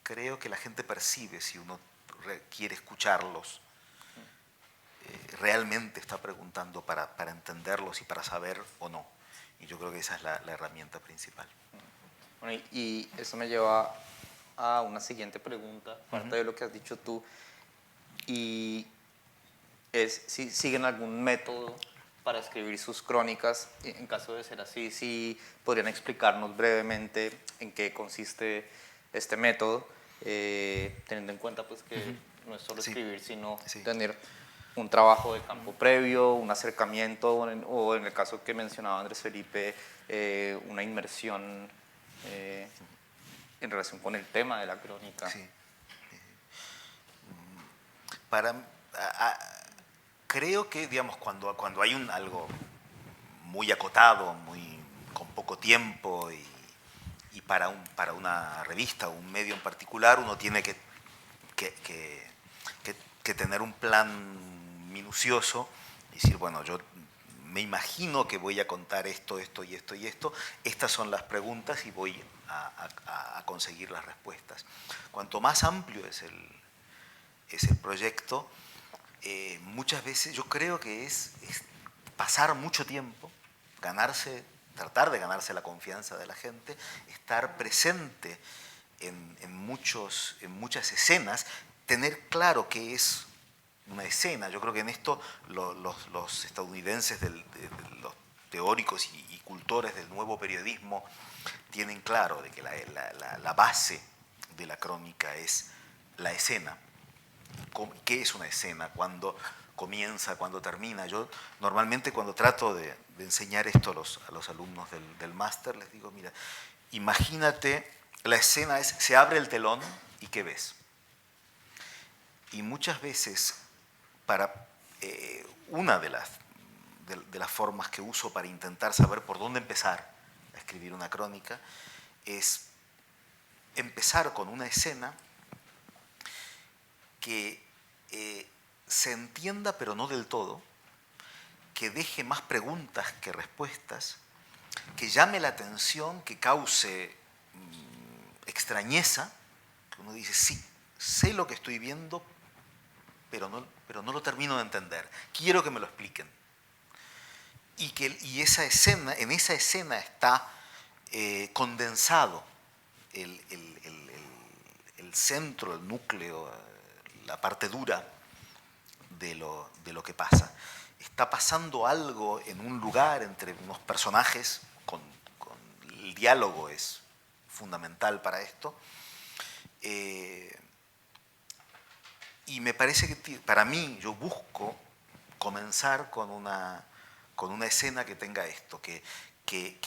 creo que la gente percibe si uno quiere escucharlos, realmente está preguntando para entenderlos y para saber o no. Y yo creo que esa es la herramienta principal. Bueno, y eso me lleva a una siguiente pregunta, parte de lo que has dicho tú, y es si siguen algún método para escribir sus crónicas. En caso de ser así, si podrían explicarnos brevemente en qué consiste este método, teniendo en cuenta pues, que no es solo escribir, sino tener un trabajo de campo previo, un acercamiento, o en el caso que mencionaba Andrés Felipe, una inmersión en relación con el tema de la crónica. Sí. Creo que, digamos, cuando hay algo muy acotado, con poco tiempo y para una revista o un medio en particular, uno tiene que tener un plan minucioso y decir, bueno, yo me imagino que voy a contar esto, esto y esto y esto, estas son las preguntas y voy a conseguir las respuestas. Cuanto más amplio es el proyecto, muchas veces yo creo que es pasar mucho tiempo, tratar de ganarse la confianza de la gente, estar presente en muchas escenas, tener claro qué es una escena. Yo creo que en esto los estadounidenses teóricos y cultores del nuevo periodismo tienen claro de que la base de la crónica es la escena. ¿Qué es una escena? ¿Cuándo comienza? ¿Cuándo termina? Yo normalmente cuando trato de enseñar esto a los alumnos del máster les digo, mira, imagínate, la escena es, se abre el telón y ¿qué ves? Y muchas veces, una de las formas que uso para intentar saber por dónde empezar a escribir una crónica es empezar con una escena que se entienda pero no del todo, que deje más preguntas que respuestas, que llame la atención, que cause extrañeza, que uno dice, sí, sé lo que estoy viendo, pero no lo termino de entender. Quiero que me lo expliquen. Y esa escena, en esa escena está condensado el centro, el núcleo, la parte dura de lo que pasa. Está pasando algo en un lugar entre unos personajes, el diálogo es fundamental para esto. Y me parece que para mí yo busco comenzar con una escena que tenga esto, que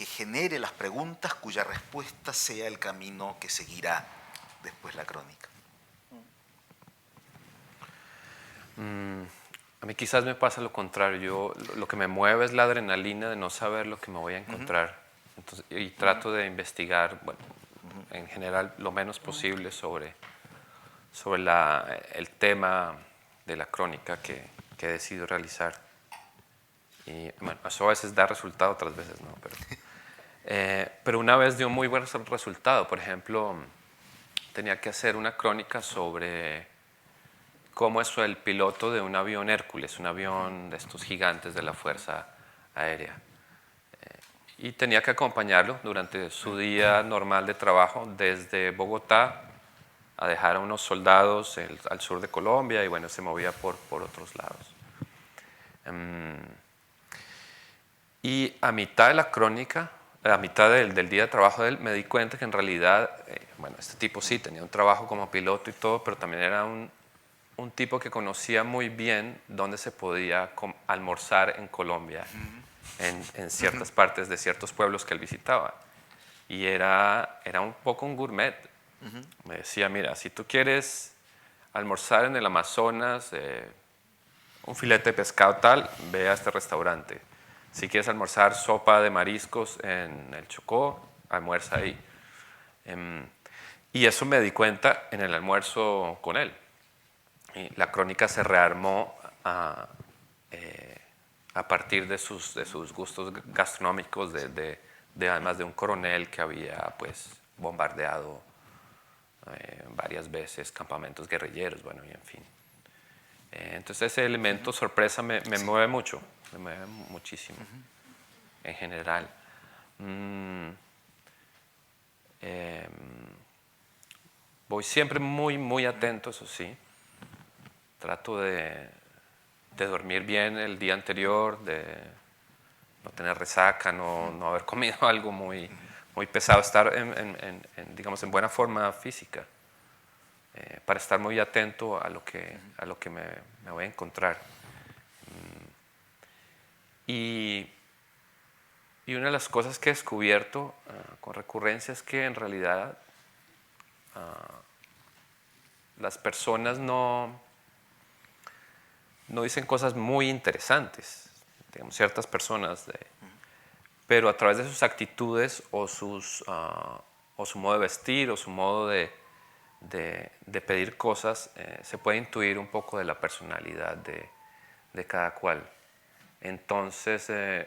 genere las preguntas cuya respuesta sea el camino que seguirá después la crónica. A mí quizás me pasa lo contrario. Lo que me mueve es la adrenalina de no saber lo que me voy a encontrar. Entonces, y trato de investigar, bueno, en general, lo menos posible sobre el tema de la crónica que he decidido realizar. Y bueno, eso a veces da resultado, otras veces no. Pero una vez dio muy buen resultado. Por ejemplo, tenía que hacer una crónica sobre cómo es el piloto de un avión Hércules, un avión de estos gigantes de la Fuerza Aérea. Y tenía que acompañarlo durante su día normal de trabajo desde Bogotá a dejar a unos soldados al sur de Colombia y bueno, se movía por otros lados. Y a mitad de la crónica, a mitad del día de trabajo de él, me di cuenta que en realidad, bueno, este tipo sí tenía un trabajo como piloto y todo, pero también era un tipo que conocía muy bien dónde se podía almorzar en Colombia, en ciertas partes de ciertos pueblos que él visitaba. Y era un poco un gourmet. Me decía, mira, si tú quieres almorzar en el Amazonas, un filete de pescado tal, ve a este restaurante. Si quieres almorzar sopa de mariscos en el Chocó, almuerza ahí. Y eso me di cuenta en el almuerzo con él. Y la crónica se rearmó a partir de sus gustos gastronómicos, además de un coronel que había pues, bombardeado varias veces campamentos guerrilleros, bueno, y en fin. Entonces ese elemento sorpresa me mueve mucho, me mueve muchísimo, en general. Voy siempre muy, muy atento, eso sí. Trato de dormir bien el día anterior, de no tener resaca, no haber comido algo muy, muy pesado, estar digamos, en buena forma física, para estar muy atento a lo que me voy a encontrar. Y una de las cosas que he descubierto con recurrencia es que en realidad las personas no dicen cosas muy interesantes, digamos, ciertas personas, pero a través de sus actitudes o su modo de vestir o su modo de pedir cosas, se puede intuir un poco de la personalidad de cada cual. Entonces, en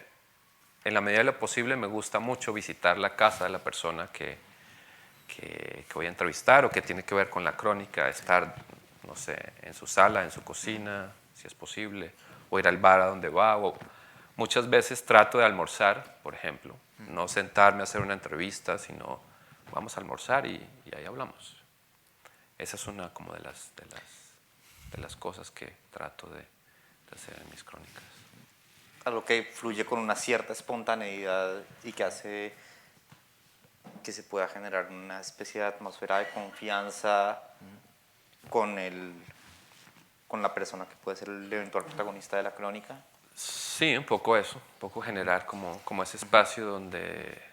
la medida de lo posible me gusta mucho visitar la casa de la persona que voy a entrevistar o que tiene que ver con la crónica, estar, no sé, en su sala, en su cocina, si es posible, o ir al bar a donde va. Muchas veces trato de almorzar, por ejemplo, no sentarme a hacer una entrevista, sino vamos a almorzar y ahí hablamos. Esa es una como de las cosas que trato de hacer en mis crónicas. algo que fluye con una cierta espontaneidad y que hace que se pueda generar una especie de atmósfera de confianza con, con la persona que puede ser el eventual protagonista de la crónica. Sí, un poco eso, un poco generar como ese espacio donde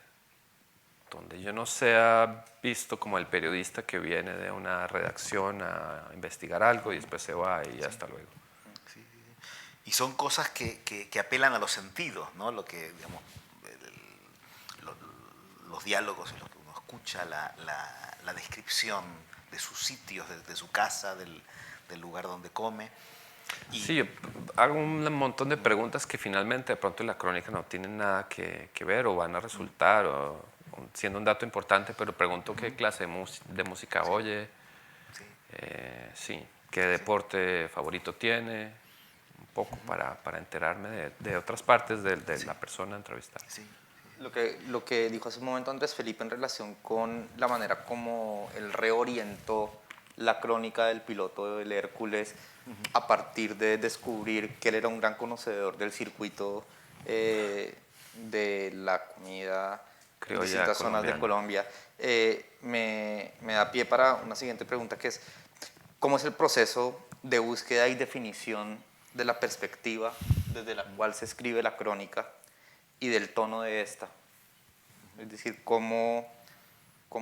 yo no sea visto como el periodista que viene de una redacción a investigar algo y después se va y hasta luego. Sí. Y son cosas que apelan a los sentidos, ¿no? Lo que, digamos, los diálogos en los que uno escucha, la descripción de sus sitios, de su casa, del lugar donde come. Sí, yo hago un montón de preguntas que finalmente de pronto en la crónica no tienen nada que ver o van a resultar, o siendo un dato importante, pero pregunto qué clase de música oye, sí, qué deporte favorito tiene, un poco para enterarme de otras partes de la persona entrevistada. Sí. Lo que dijo hace un momento Andrés Felipe en relación con la manera como él reorientó la crónica del piloto del Hércules a partir de descubrir que él era un gran conocedor del circuito de la comida en Criolla distintas zonas de colombiana. Colombia, me da pie para una siguiente pregunta, que es ¿cómo es el proceso de búsqueda y definición de la perspectiva desde la cual se escribe la crónica y del tono de esta? Es decir, ¿cómo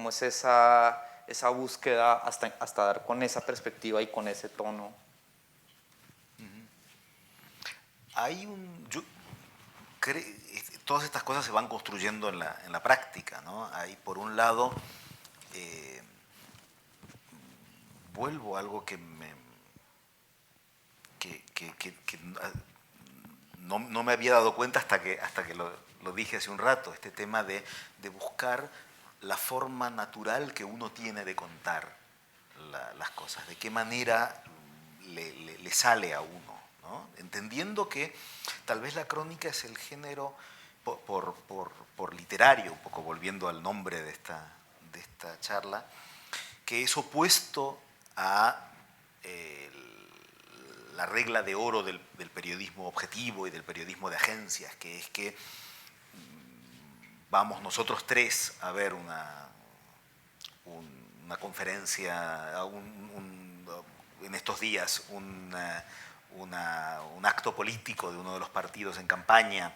es esa búsqueda hasta dar con esa perspectiva y con ese tono? Hay todas estas cosas se van construyendo en la práctica, ¿no? Hay, por un lado, vuelvo a algo que no me había dado cuenta hasta que lo dije hace un rato, este tema de buscar la forma natural que uno tiene de contar las cosas, de qué manera le sale a uno, ¿no? Entendiendo que tal vez la crónica es el género por literario, un poco volviendo al nombre de esta charla, que es opuesto a la regla de oro del periodismo objetivo y del periodismo de agencias, que es que vamos nosotros tres a ver una conferencia, en estos días un acto político de uno de los partidos en campaña,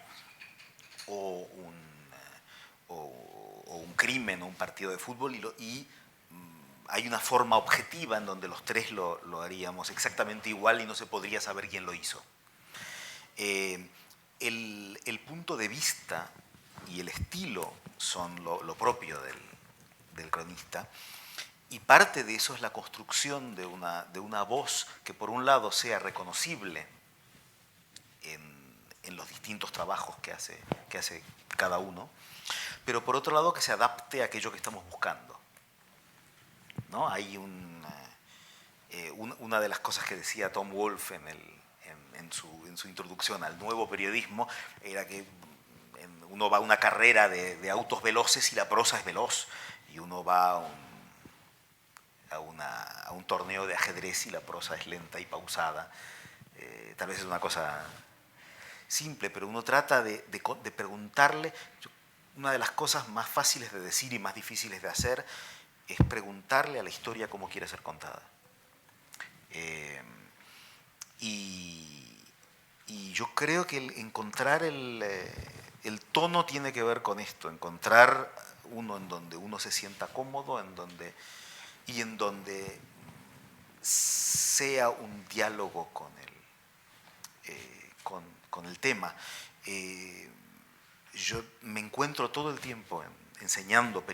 o un crimen o un partido de fútbol, y hay una forma objetiva en donde los tres lo haríamos exactamente igual y no se podría saber quién lo hizo. El punto de vista y el estilo son lo propio del cronista, y parte de eso es la construcción de una voz que por un lado sea reconocible en los distintos trabajos que hace cada uno, pero por otro lado que se adapte a aquello que estamos buscando, ¿no? Hay una de las cosas que decía Tom Wolfe en su introducción al nuevo periodismo era que uno va a una carrera de autos veloces y la prosa es veloz, y uno va a un torneo de ajedrez y la prosa es lenta y pausada. Tal vez es una cosa simple, pero uno trata de preguntarle. Una de las cosas más fáciles de decir y más difíciles de hacer es preguntarle a la historia cómo quiere ser contada. Y yo creo que encontrar el tono tiene que ver con esto, encontrar uno en donde uno se sienta cómodo, en donde sea un diálogo con el tema. Yo me encuentro todo el tiempo enseñando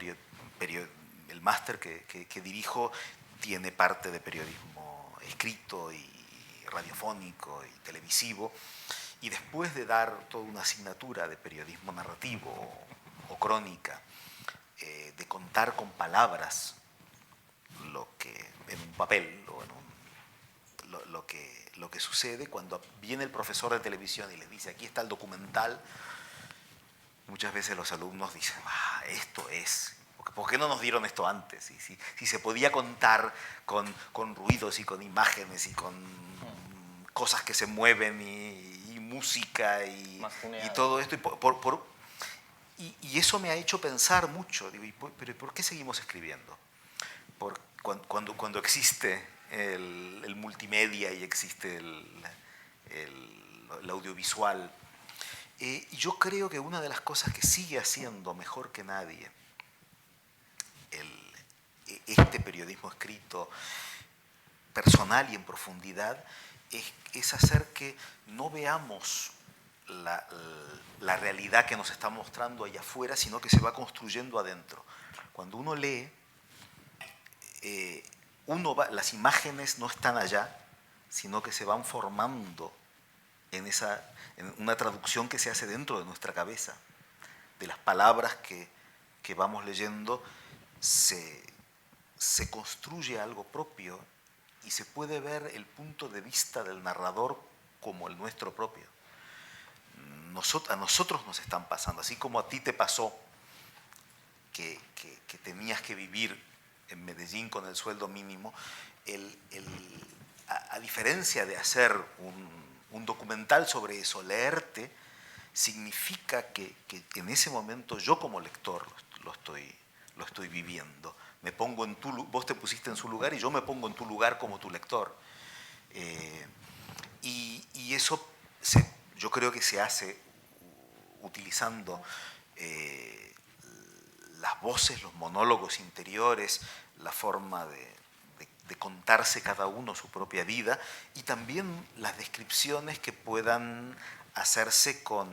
el máster que dirijo tiene parte de periodismo escrito y radiofónico y televisivo, y después de dar toda una asignatura de periodismo narrativo o crónica, de contar con palabras lo que en un papel o lo que sucede, cuando viene el profesor de televisión y les dice aquí está el documental, muchas veces los alumnos dicen, esto es, ¿por qué no nos dieron esto antes? Y si se podía contar con ruidos y con imágenes y con cosas que se mueven y música y Más tuneado. y todo esto. Y eso me ha hecho pensar mucho. Digo, pero ¿por qué seguimos escribiendo? Cuando existe el multimedia y existe el audiovisual. Y yo creo que una de las cosas que sigue haciendo mejor que nadie este periodismo escrito personal y en profundidad es hacer que no veamos la realidad que nos está mostrando allá afuera, sino que se va construyendo adentro. Cuando uno lee, las imágenes no están allá, sino que se van formando en una traducción que se hace dentro de nuestra cabeza. De las palabras que vamos leyendo se construye algo propio y se puede ver el punto de vista del narrador como el nuestro propio. A nosotros nos están pasando, así como a ti te pasó que tenías que vivir en Medellín con el sueldo mínimo, a diferencia de hacer un documental sobre eso, leerte, significa que en ese momento yo como lector lo estoy viviendo. Vos te pusiste en su lugar y yo me pongo en tu lugar como tu lector. Y eso yo creo que se hace utilizando las voces, los monólogos interiores, la forma de contarse cada uno su propia vida y también las descripciones que puedan hacerse con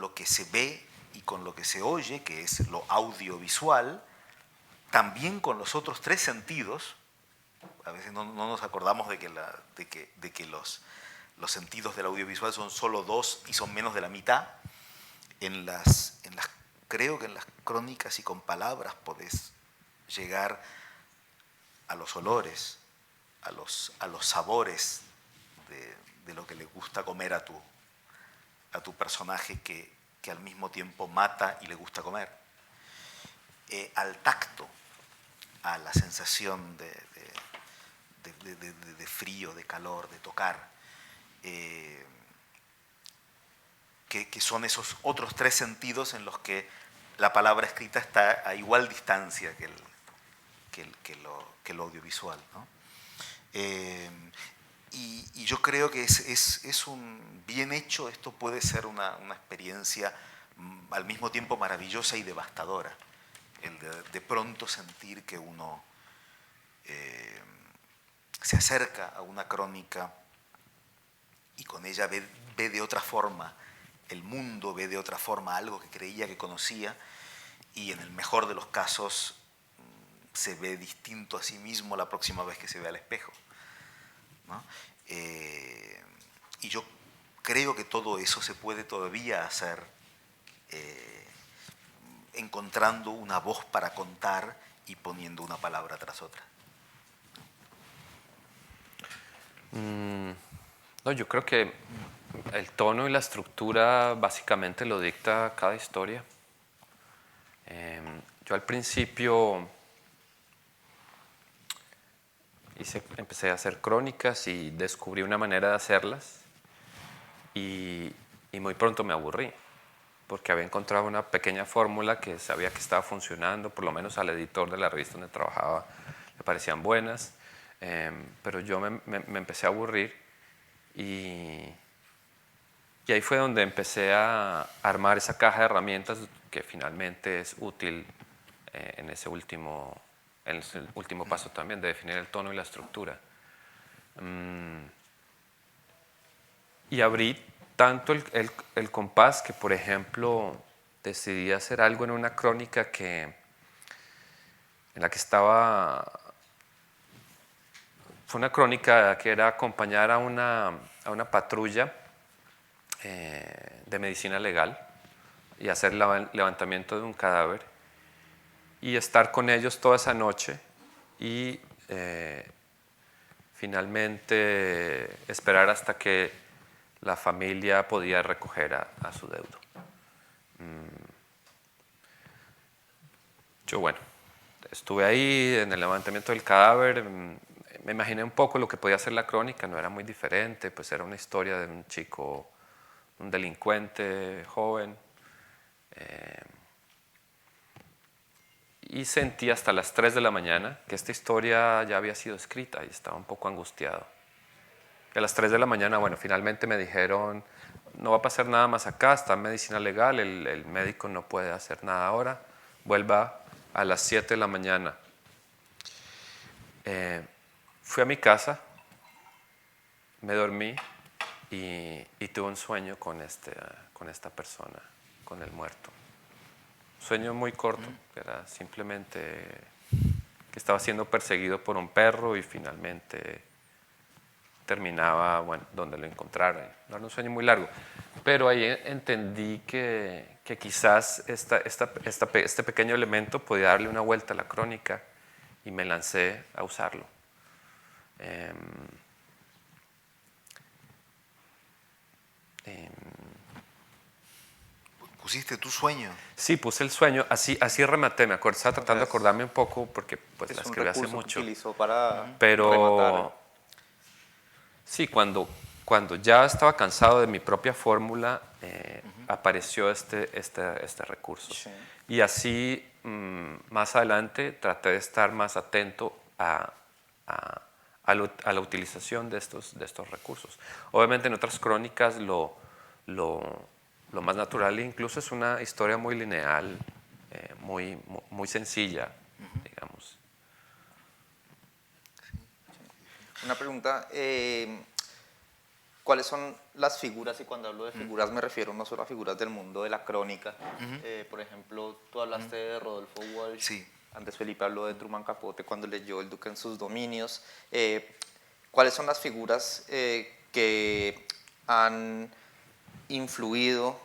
lo que se ve y con lo que se oye, que es lo audiovisual, también con los otros tres sentidos. A veces no nos acordamos de que los sentidos del audiovisual son solo dos y son menos de la mitad. Creo que en las crónicas y con palabras podés llegar a los olores, a los sabores de lo que le gusta comer a tu personaje que al mismo tiempo mata y le gusta comer. Al tacto, a la sensación de frío, de calor, de tocar, que son esos otros tres sentidos en los que la palabra escrita está a igual distancia que lo audiovisual, ¿no? Y yo creo que es un bien hecho, esto puede ser una experiencia al mismo tiempo maravillosa y devastadora, el de pronto sentir que uno se acerca a una crónica y con ella ve de otra forma el mundo, ve de otra forma algo que creía que conocía y en el mejor de los casos se ve distinto a sí mismo la próxima vez que se ve al espejo, ¿no? Y yo creo que todo eso se puede todavía hacer encontrando una voz para contar y poniendo una palabra tras otra. No, yo creo que el tono y la estructura básicamente lo dicta cada historia. Yo al principio empecé a hacer crónicas y descubrí una manera de hacerlas y muy pronto me aburrí porque había encontrado una pequeña fórmula que sabía que estaba funcionando, por lo menos al editor de la revista donde trabajaba le parecían buenas, pero yo me empecé a aburrir y ahí fue donde empecé a armar esa caja de herramientas que finalmente es útil en ese último paso también, de definir el tono y la estructura. Y abrí tanto el compás que, por ejemplo, decidí hacer algo en una crónica en la que estaba... Fue una crónica que era acompañar a una patrulla de medicina legal y hacer levantamiento de un cadáver y estar con ellos toda esa noche y finalmente esperar hasta que la familia podía recoger a su deudo. Yo, bueno, estuve ahí en el levantamiento del cadáver, me imaginé un poco lo que podía ser la crónica, no era muy diferente, pues era una historia de un chico, un delincuente joven. Y sentí hasta las 3 de la mañana que esta historia ya había sido escrita y estaba un poco angustiado. Y a las 3 de la mañana, bueno, finalmente me dijeron, no va a pasar nada más acá, está en medicina legal, el médico no puede hacer nada ahora, vuelva a las 7 de la mañana. Fui a mi casa, me dormí y tuve un sueño con esta persona, con el muerto. Sueño muy corto, era simplemente que estaba siendo perseguido por un perro y finalmente terminaba, bueno, donde lo encontraron. No era un sueño muy largo, pero ahí entendí que quizás este pequeño elemento podía darle una vuelta a la crónica y me lancé a usarlo. ¿Pusiste tu sueño? Sí, puse el sueño, así rematé, me acuerdo, estaba tratando de acordarme un poco porque pues, la Es un escribí hace recurso que mucho. utilizó para Pero rematar. sí, cuando ya estaba cansado de mi propia fórmula, apareció este recurso. Sí. Y así, más adelante, traté de estar más atento a la utilización de estos recursos. Obviamente en otras crónicas lo más natural incluso es una historia muy lineal, muy sencilla, digamos. Una pregunta, ¿cuáles son las figuras? Y cuando hablo de figuras me refiero no solo a figuras del mundo de la crónica. Por ejemplo, tú hablaste de Rodolfo Walsh. Sí. Antes Felipe habló de Truman Capote cuando leyó El Duque en sus dominios. ¿Cuáles son las figuras que han influido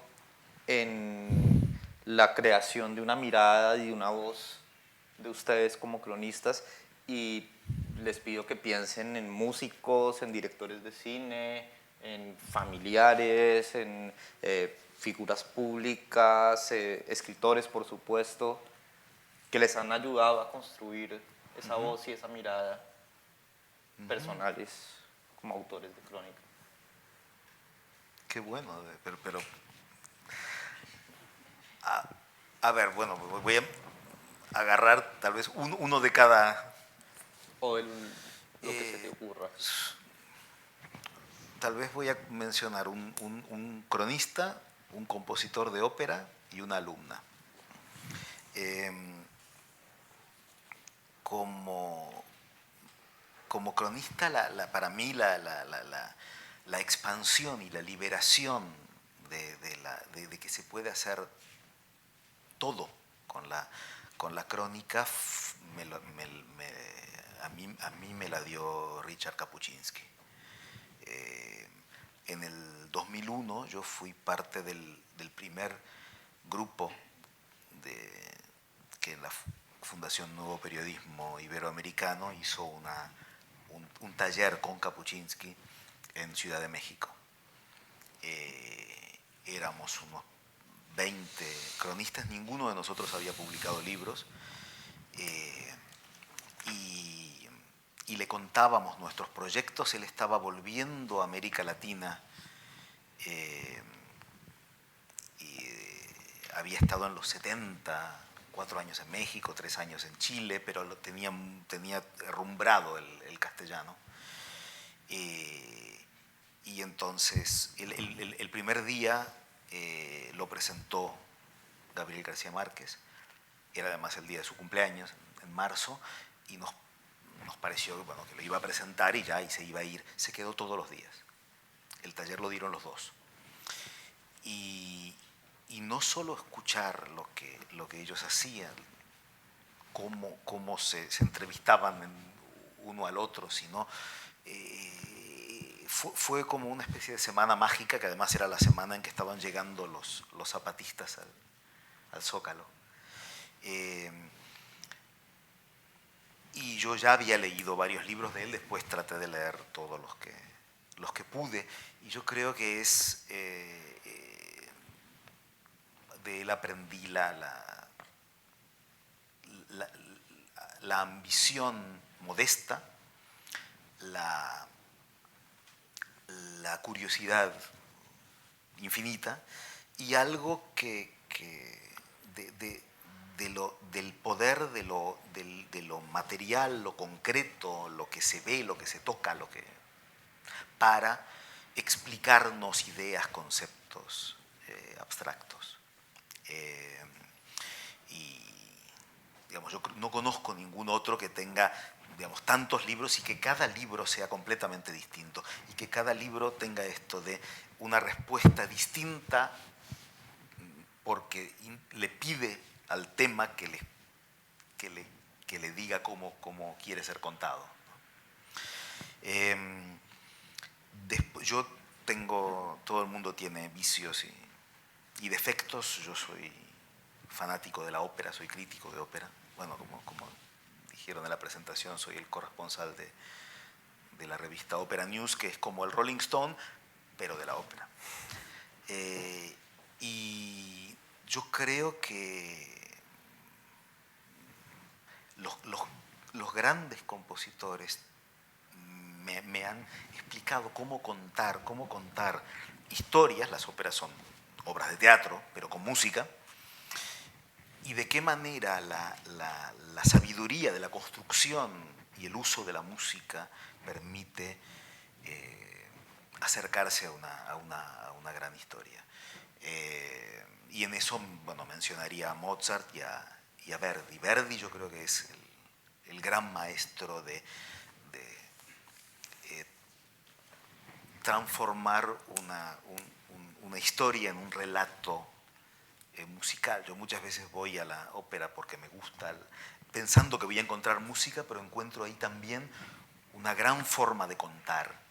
en la creación de una mirada y de una voz de ustedes como cronistas? Y les pido que piensen en músicos, en directores de cine, en familiares, en figuras públicas, escritores, por supuesto, que les han ayudado a construir esa voz y esa mirada personales como autores de crónica. Qué bueno, pero a ver, bueno, voy a agarrar tal vez uno de cada. O lo que se te ocurra. Tal vez voy a mencionar un cronista, un compositor de ópera y una alumna. Como cronista, para mí la expansión y la liberación de que se puede hacer todo con la crónica, a mí me la dio Richard Kapuscinski. En el 2001 yo fui parte del primer grupo que en la Fundación Nuevo Periodismo Iberoamericano hizo un taller con Kapuscinski en Ciudad de México. Éramos unos 20 cronistas, ninguno de nosotros había publicado libros, y le contábamos nuestros proyectos. Él estaba volviendo a América Latina, había estado en los 70, 4 años en México, 3 años en Chile, pero tenía herrumbrado el castellano. Y entonces el primer día lo presentó Gabriel García Márquez, era además el día de su cumpleaños, en marzo, y nos pareció que lo iba a presentar y se iba a ir. Se quedó todos los días. El taller lo dieron los dos. Y no solo escuchar lo que ellos hacían, cómo se entrevistaban uno al otro, sino fue como una especie de semana mágica, que además era la semana en que estaban llegando los zapatistas al Zócalo. Y yo ya había leído varios libros de él, después traté de leer todos los que pude, y yo creo que de él aprendí la ambición modesta, la, la curiosidad infinita y algo del poder de lo material, lo concreto, lo que se ve, lo que se toca, para explicarnos ideas, conceptos abstractos. Y digamos, yo no conozco ningún otro que tenga, digamos, tantos libros y que cada libro sea completamente distinto y que cada libro tenga esto de una respuesta distinta porque le pide al tema que le diga cómo quiere ser contado. Yo tengo, todo el mundo tiene vicios y defectos. Yo soy fanático de la ópera, soy crítico de ópera. Bueno, como dijeron en la presentación, soy el corresponsal de la revista Opera News, que es como el Rolling Stone, pero de la ópera. Y yo creo que los grandes compositores me han explicado cómo contar historias. Las óperas son obras de teatro, pero con música, y de qué manera la sabiduría de la construcción y el uso de la música permite acercarse a una gran historia. Y en eso, bueno, mencionaría a Mozart y a Verdi. Verdi yo creo que es el gran maestro de transformar una historia en un relato musical. Yo muchas veces voy a la ópera porque me gusta, pensando que voy a encontrar música, pero encuentro ahí también una gran forma de contar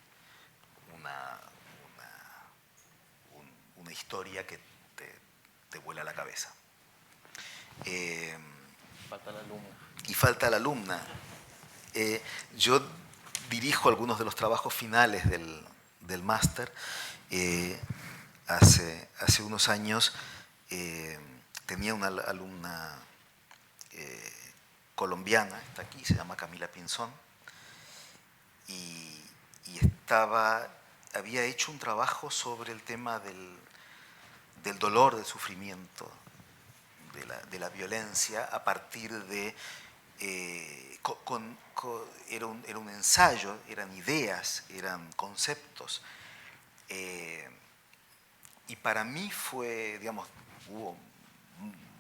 una historia que te vuela la cabeza. Falta la alumna. Y falta la alumna. Yo dirijo algunos de los trabajos finales del máster. Hace unos años tenía una alumna colombiana, está aquí, se llama Camila Pinzón, y había hecho un trabajo sobre el tema del dolor, del sufrimiento, de la violencia, a partir de... era un ensayo, eran ideas, eran conceptos. Y para mí fue, digamos, hubo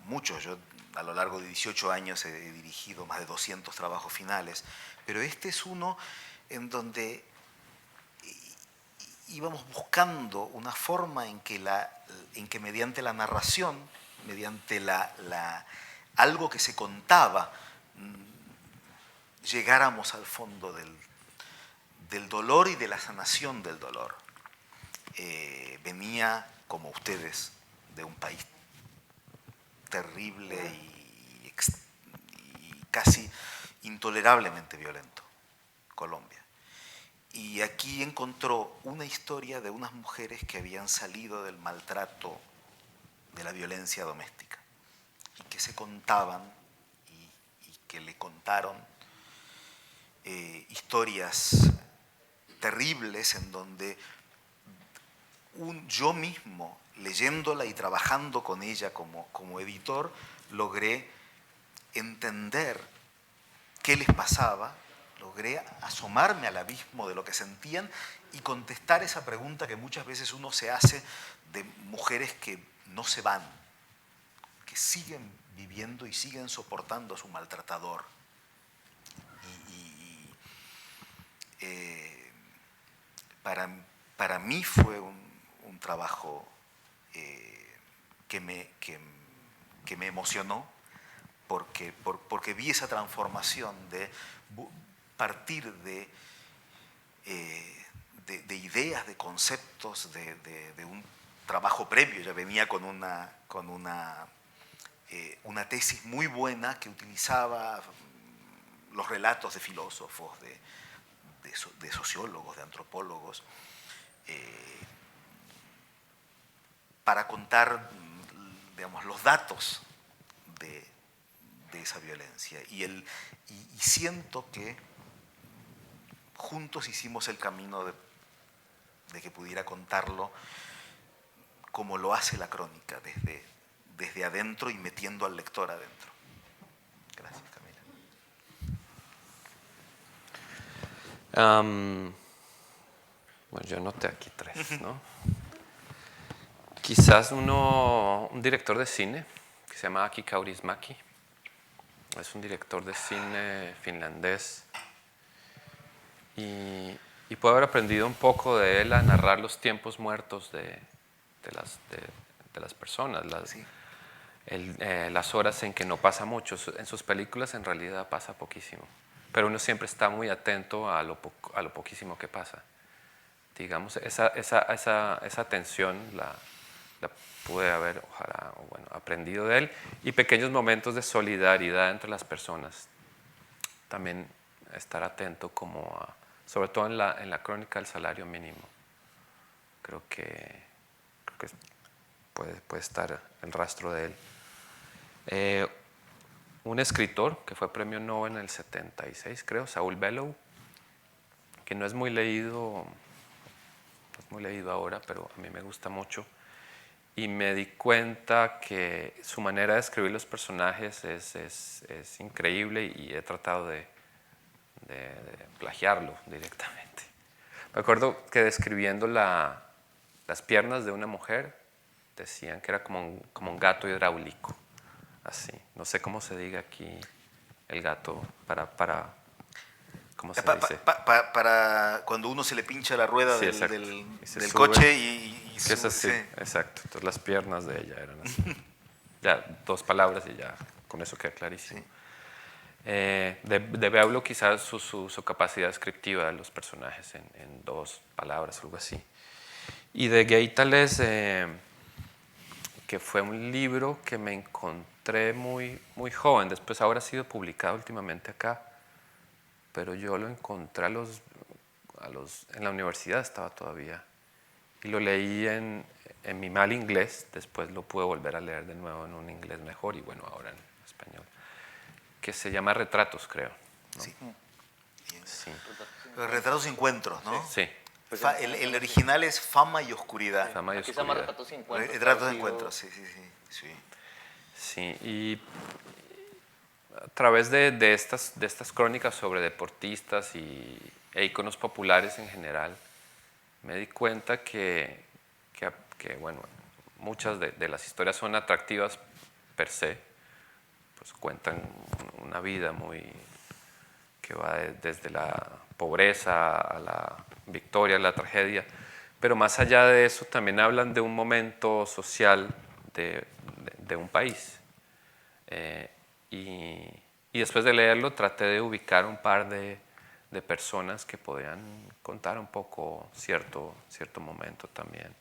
muchos. Yo a lo largo de 18 años he dirigido más de 200 trabajos finales, pero este es uno en donde íbamos buscando una forma en que mediante la narración, mediante algo que se contaba, llegáramos al fondo del dolor y de la sanación del dolor. Venía, como ustedes, de un país terrible y casi intolerablemente violento, Colombia. Y aquí encontró una historia de unas mujeres que habían salido del maltrato, de la violencia doméstica, y que se contaban y que le contaron historias terribles en donde yo mismo, leyéndola y trabajando con ella como editor, logré entender qué les pasaba, logré asomarme al abismo de lo que sentían y contestar esa pregunta que muchas veces uno se hace de mujeres que no se van, que siguen viviendo y siguen soportando a su maltratador. Para mí fue un trabajo que me emocionó porque vi esa transformación de partir de ideas, de conceptos, de un trabajo previo. Ya venía con una tesis muy buena que utilizaba los relatos de filósofos, de sociólogos, de antropólogos, para contar, digamos, los datos de esa violencia. Y siento que juntos hicimos el camino de que pudiera contarlo como lo hace la crónica, desde adentro y metiendo al lector adentro. Gracias, Camila. Bueno, yo noté aquí 3, ¿no? Quizás un director de cine que se llama Aki Kaurismäki. Es un director de cine finlandés y puedo haber aprendido un poco de él a narrar los tiempos muertos de las personas, Sí. las horas en que no pasa mucho. En sus películas en realidad pasa poquísimo, pero uno siempre está muy atento a lo poquísimo que pasa. Digamos, esa tensión la pude haber, ojalá, bueno, aprendido de él, y pequeños momentos de solidaridad entre las personas. También estar atento sobre todo en la crónica del salario mínimo. Creo que puede estar el rastro de él. Un escritor que fue premio Nobel en el 76, creo, Saul Bellow, que no es muy leído ahora, pero a mí me gusta mucho. Y me di cuenta que su manera de escribir los personajes es increíble y he tratado de plagiarlo directamente. Me acuerdo que describiendo las piernas de una mujer decían que era como un gato hidráulico, así. No sé cómo se diga aquí el gato para ¿cómo se dice? Para cuando uno se le pincha la rueda Sí, del exacto. Y se del sube. coche y Que es así, sí. exacto. Entonces las piernas de ella eran así. Ya, 2 palabras y ya con eso queda clarísimo. Sí. De Beaulo quizás su capacidad descriptiva de los personajes en 2 palabras, algo así. Y de Gaitales, que fue un libro que me encontré muy joven, después ahora ha sido publicado últimamente acá, pero yo lo encontré en la universidad, estaba todavía, y lo leí en mi mal inglés, después lo pude volver a leer de nuevo en un inglés mejor y bueno, ahora en español, que se llama Retratos, creo, ¿no? Sí. Sí. Los retratos y encuentros, ¿no? Sí. El original es Fama y Oscuridad. Fama y Aquí se llama Oscuridad. Retratos y Encuentros. Retratos de traducido. encuentros, sí. Sí, y a través de estas crónicas sobre deportistas e íconos populares en general, me di cuenta que bueno, muchas de las historias son atractivas per se, pues cuentan una vida que va desde la pobreza a la victoria, a la tragedia, pero más allá de eso también hablan de un momento social de un país. Y después de leerlo traté de ubicar un par de personas que podían contar un poco cierto momento también.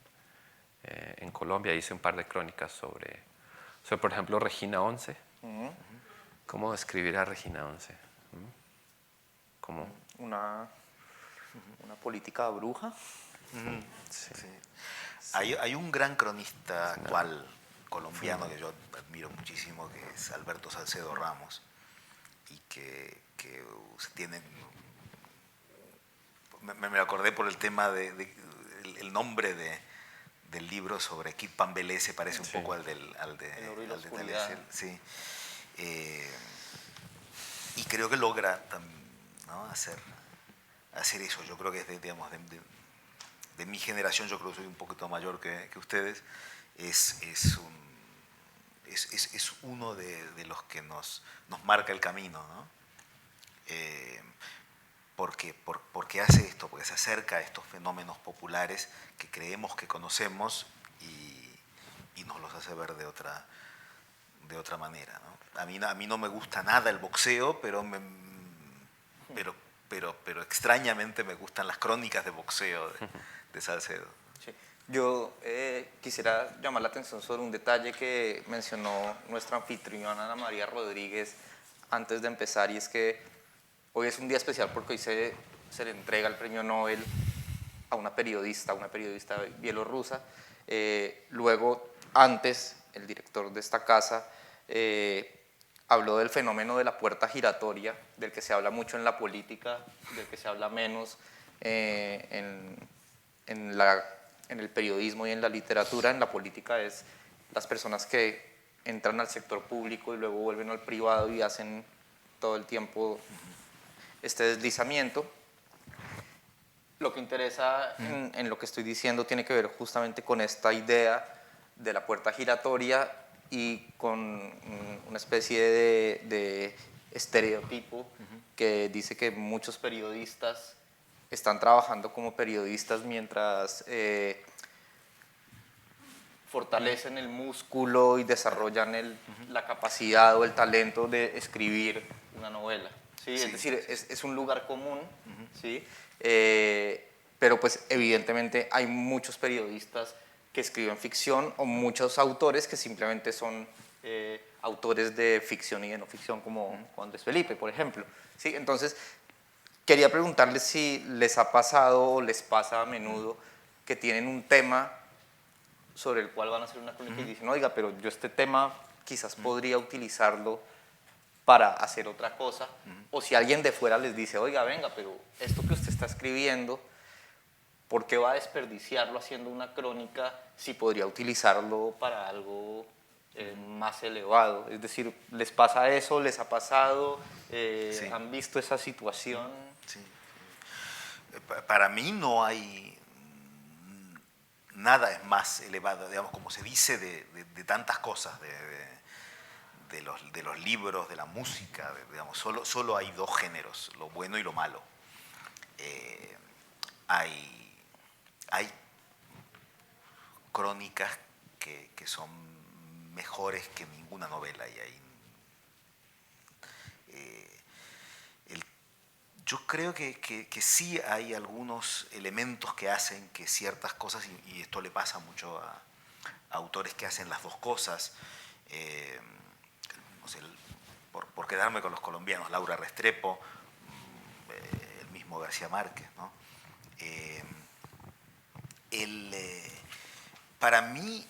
En Colombia hice un par de crónicas sobre por ejemplo, Regina Once. ¿Cómo describir a Regina Once? ¿Cómo? Una política bruja. Sí. Hay un gran cronista actual colombiano que yo admiro muchísimo, que es Alberto Salcedo Ramos, y que tiene... Me lo acordé por el tema el nombre del libro sobre Kid Pambelé, se parece un poco al de Telecel. Sí. Y creo que logra, ¿no?, hacer eso. Yo creo que es de mi generación, yo creo que soy un poquito mayor que ustedes, es uno de los que nos marca el camino, ¿no? Porque hace esto, porque se acerca a estos fenómenos populares que creemos que conocemos y nos los hace ver de otra manera, ¿no? A mí no me gusta nada el boxeo, pero extrañamente me gustan las crónicas de boxeo de Salcedo. Sí. Yo quisiera llamar la atención sobre un detalle que mencionó nuestra anfitriona Ana María Rodríguez antes de empezar, y es que hoy es un día especial porque hoy se le entrega el premio Nobel a una periodista bielorrusa. Luego, antes, el director de esta casa habló del fenómeno de la puerta giratoria, del que se habla mucho en la política, del que se habla menos en el periodismo y en la literatura. En la política es las personas que entran al sector público y luego vuelven al privado y hacen todo el tiempo este deslizamiento. Lo que interesa en lo que estoy diciendo tiene que ver justamente con esta idea de la puerta giratoria y con una especie de estereotipo que dice que muchos periodistas están trabajando como periodistas mientras fortalecen el músculo y desarrollan la capacidad o el talento de escribir una novela. ¿Sí? Sí, Es decir, sí. es un lugar común, ¿sí? Pero pues evidentemente hay muchos periodistas que escriben ficción o muchos autores que simplemente son autores de ficción y de no ficción, como Andrés Felipe, por ejemplo. ¿Sí? Entonces, quería preguntarles si les ha pasado o les pasa a menudo que tienen un tema sobre el cual van a hacer una crónica y dicen, oiga, pero yo este tema quizás podría utilizarlo para hacer otra cosa. O si alguien de fuera les dice, oiga, venga, pero esto que usted está escribiendo, ¿por qué va a desperdiciarlo haciendo una crónica si podría utilizarlo para algo más elevado? Es decir, ¿les pasa eso? ¿Les ha pasado? Sí. ¿Han visto esa situación? Sí. Para mí no hay nada es más elevado, digamos, como se dice, de tantas cosas, de los libros, de la música, digamos, solo hay dos géneros, lo bueno y lo malo. Hay crónicas que son mejores que ninguna novela y yo creo que sí hay algunos elementos que hacen que ciertas cosas, y esto le pasa mucho a autores que hacen las dos cosas, no sé, por quedarme con los colombianos, Laura Restrepo, el mismo García Márquez, ¿no? Para mí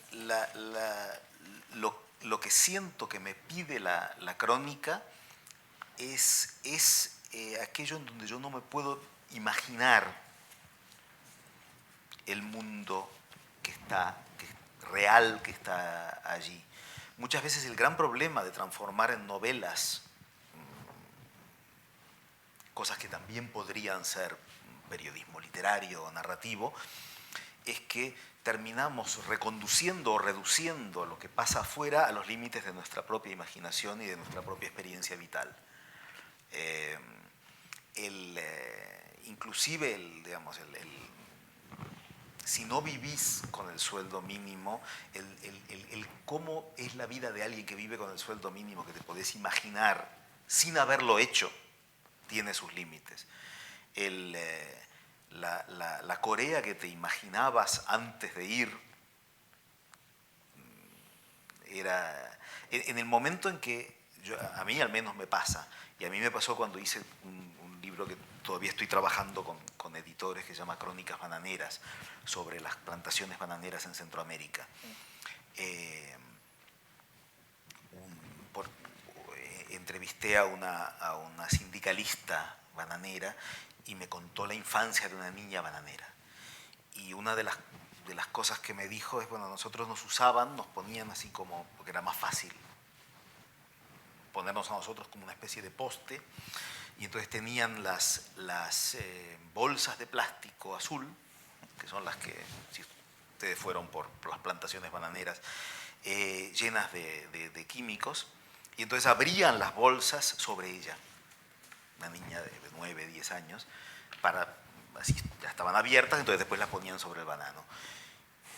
lo que siento que me pide la crónica es aquello en donde yo no me puedo imaginar el mundo real que está allí. Muchas veces el gran problema de transformar en novelas cosas que también podrían ser periodismo literario o narrativo, es que terminamos reconduciendo o reduciendo lo que pasa afuera a los límites de nuestra propia imaginación y de nuestra propia experiencia vital. Inclusive, si no vivís con el sueldo mínimo, el cómo es la vida de alguien que vive con el sueldo mínimo, que te podés imaginar sin haberlo hecho, tiene sus límites. La Corea que te imaginabas antes de ir, era en el momento en que, a mí al menos me pasa, y a mí me pasó cuando hice un libro que todavía estoy trabajando con editores, que se llama Crónicas Bananeras, sobre las plantaciones bananeras en Centroamérica. Entrevisté a una sindicalista bananera y me contó la infancia de una niña bananera. Y una de las cosas que me dijo es, bueno, nosotros nos usaban, nos ponían así como, porque era más fácil ponernos a nosotros como una especie de poste, y entonces tenían las bolsas de plástico azul, que son las que, si ustedes fueron por las plantaciones bananeras, llenas de químicos, y entonces abrían las bolsas sobre ella, una niña de 9, 10 años, así ya estaban abiertas, entonces después las ponían sobre el banano.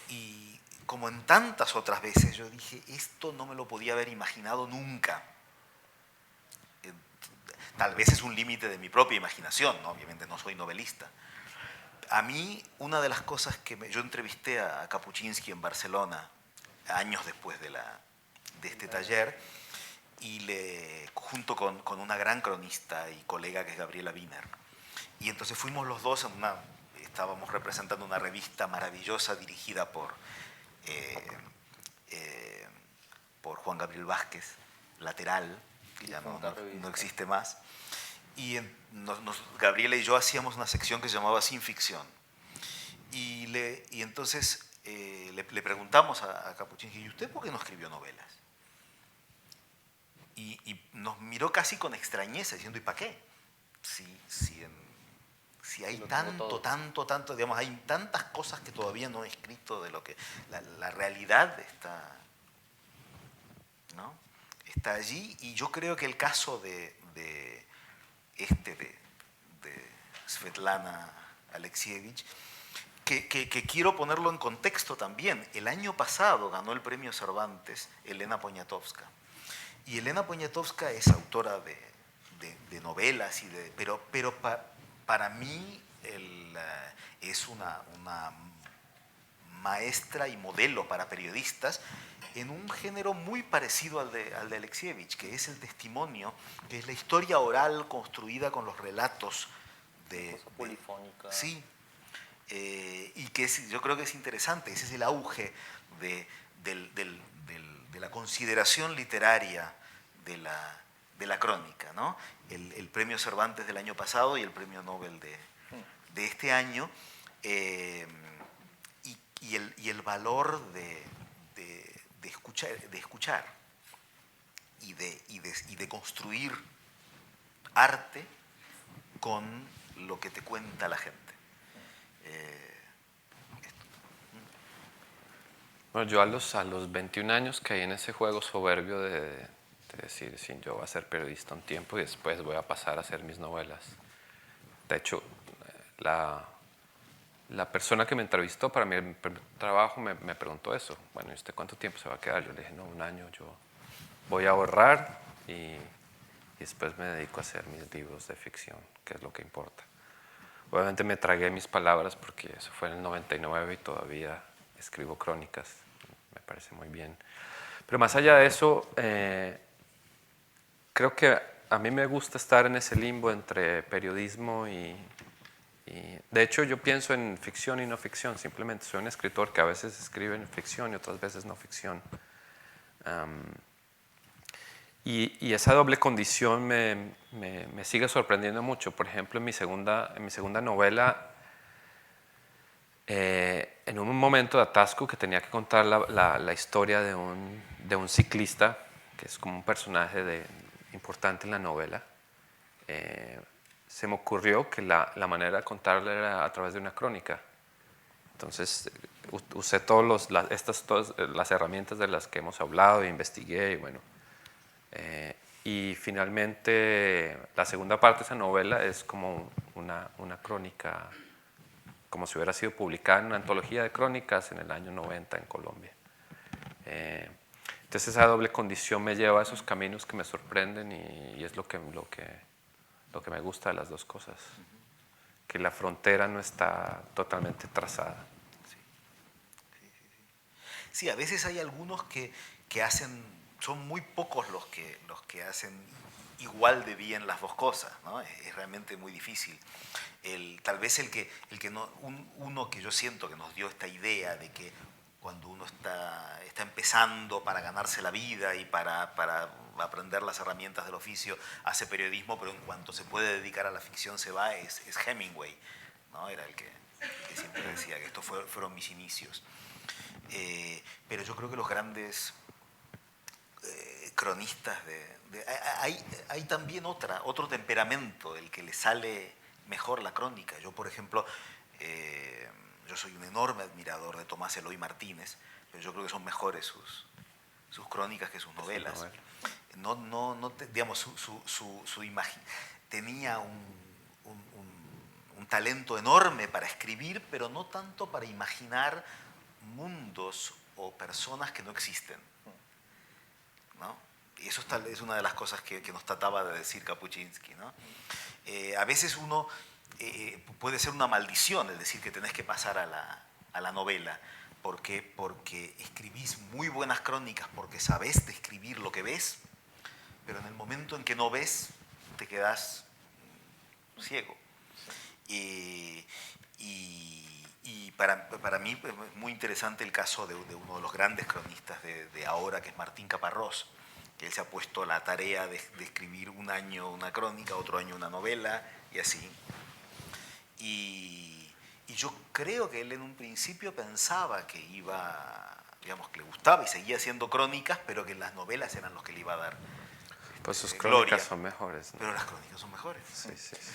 Y como en tantas otras veces, yo dije, esto no me lo podía haber imaginado nunca. Tal vez es un límite de mi propia imaginación, ¿no? Obviamente no soy novelista. A mí, una de las cosas que yo entrevisté a Kapuscinski en Barcelona, años después de este taller, y junto con una gran cronista y colega que es Gabriela Wiener. Y entonces fuimos los dos, estábamos representando una revista maravillosa dirigida por Juan Gabriel Vázquez, Lateral, que ya Difunta revista. no existe más. Y Gabriela y yo hacíamos una sección que se llamaba Sin Ficción. Y entonces le preguntamos a Kapuscinski, ¿y usted por qué no escribió novelas? Y nos miró casi con extrañeza, diciendo, ¿y para qué? Si hay tanto, digamos, hay tantas cosas que todavía no he escrito de lo que... La realidad está, ¿no? Está allí, y yo creo que el caso de Svetlana Alexievich, que quiero ponerlo en contexto también. El año pasado ganó el premio Cervantes Elena Poniatowska. Y Elena Poniatowska es autora de novelas, pero para mí es una maestra y modelo para periodistas en un género muy parecido al de Alexievich, que es el testimonio, que es la historia oral construida con los relatos polifónica. Sí, y que yo creo que es interesante. Ese es el auge de la consideración literaria de la crónica, ¿no? El premio Cervantes del año pasado y el premio Nobel de este año, y el valor de escuchar y de construir arte con lo que te cuenta la gente. Bueno, yo a los 21 años caí en ese juego soberbio de decir, sí, yo voy a ser periodista un tiempo y después voy a pasar a hacer mis novelas. De hecho, la persona que me entrevistó para mi primer trabajo me preguntó eso. Bueno, ¿y usted cuánto tiempo se va a quedar? Yo le dije, no, 1 año. Yo voy a ahorrar y después me dedico a hacer mis libros de ficción, que es lo que importa. Obviamente me tragué mis palabras porque eso fue en el 99 y todavía escribo crónicas. Me parece muy bien. Pero más allá de eso, creo que a mí me gusta estar en ese limbo entre periodismo y de hecho yo pienso en ficción y no ficción. Simplemente soy un escritor que a veces escribe en ficción y otras veces no ficción. Y esa doble condición me sigue sorprendiendo mucho. Por ejemplo, en mi segunda novela, en un momento de atasco que tenía que contar la historia de un ciclista, que es como un personaje importante en la novela, se me ocurrió que la manera de contarla era a través de una crónica. Entonces usé todas las herramientas de las que hemos hablado e investigué y bueno. Y finalmente la segunda parte de esa novela es como una crónica, como si hubiera sido publicada en una antología de crónicas en el año 90 en Colombia. Entonces esa doble condición me lleva a esos caminos que me sorprenden y es lo que me gusta de las dos cosas, que la frontera no está totalmente trazada. Sí, a veces hay algunos que hacen, son muy pocos los que hacen igual de bien las dos cosas, ¿no? Es realmente muy difícil. Tal vez uno que yo siento que nos dio esta idea de que cuando uno está empezando para ganarse la vida y para aprender las herramientas del oficio, hace periodismo, pero en cuanto se puede dedicar a la ficción se va, es Hemingway, ¿no? Era el que siempre decía que estos fueron mis inicios. Pero yo creo que los grandes cronistas hay también otro temperamento, el que le sale mejor la crónica. Yo, por ejemplo, yo soy un enorme admirador de Tomás Eloy Martínez, pero yo creo que son mejores sus crónicas que sus novelas. Digamos, su imagen tenía un talento enorme para escribir, pero no tanto para imaginar mundos o personas que no existen, ¿no? Y eso es una de las cosas que nos trataba de decir Kapuscinski, ¿no? A veces uno puede ser una maldición el decir que tenés que pasar a la novela, porque escribís muy buenas crónicas, porque sabés describir lo que ves, pero en el momento en que no ves, te quedás ciego. Y para mí es muy interesante el caso de uno de los grandes cronistas de ahora, que es Martín Caparrós, que él se ha puesto a la tarea de escribir un año una crónica, otro año una novela y así. Y yo creo que él en un principio pensaba que iba, digamos, que le gustaba y seguía haciendo crónicas, pero que las novelas eran los que le iba a dar Pues sus gloria. crónicas son mejores, ¿no? Pero las crónicas son mejores. Sí, sí, sí.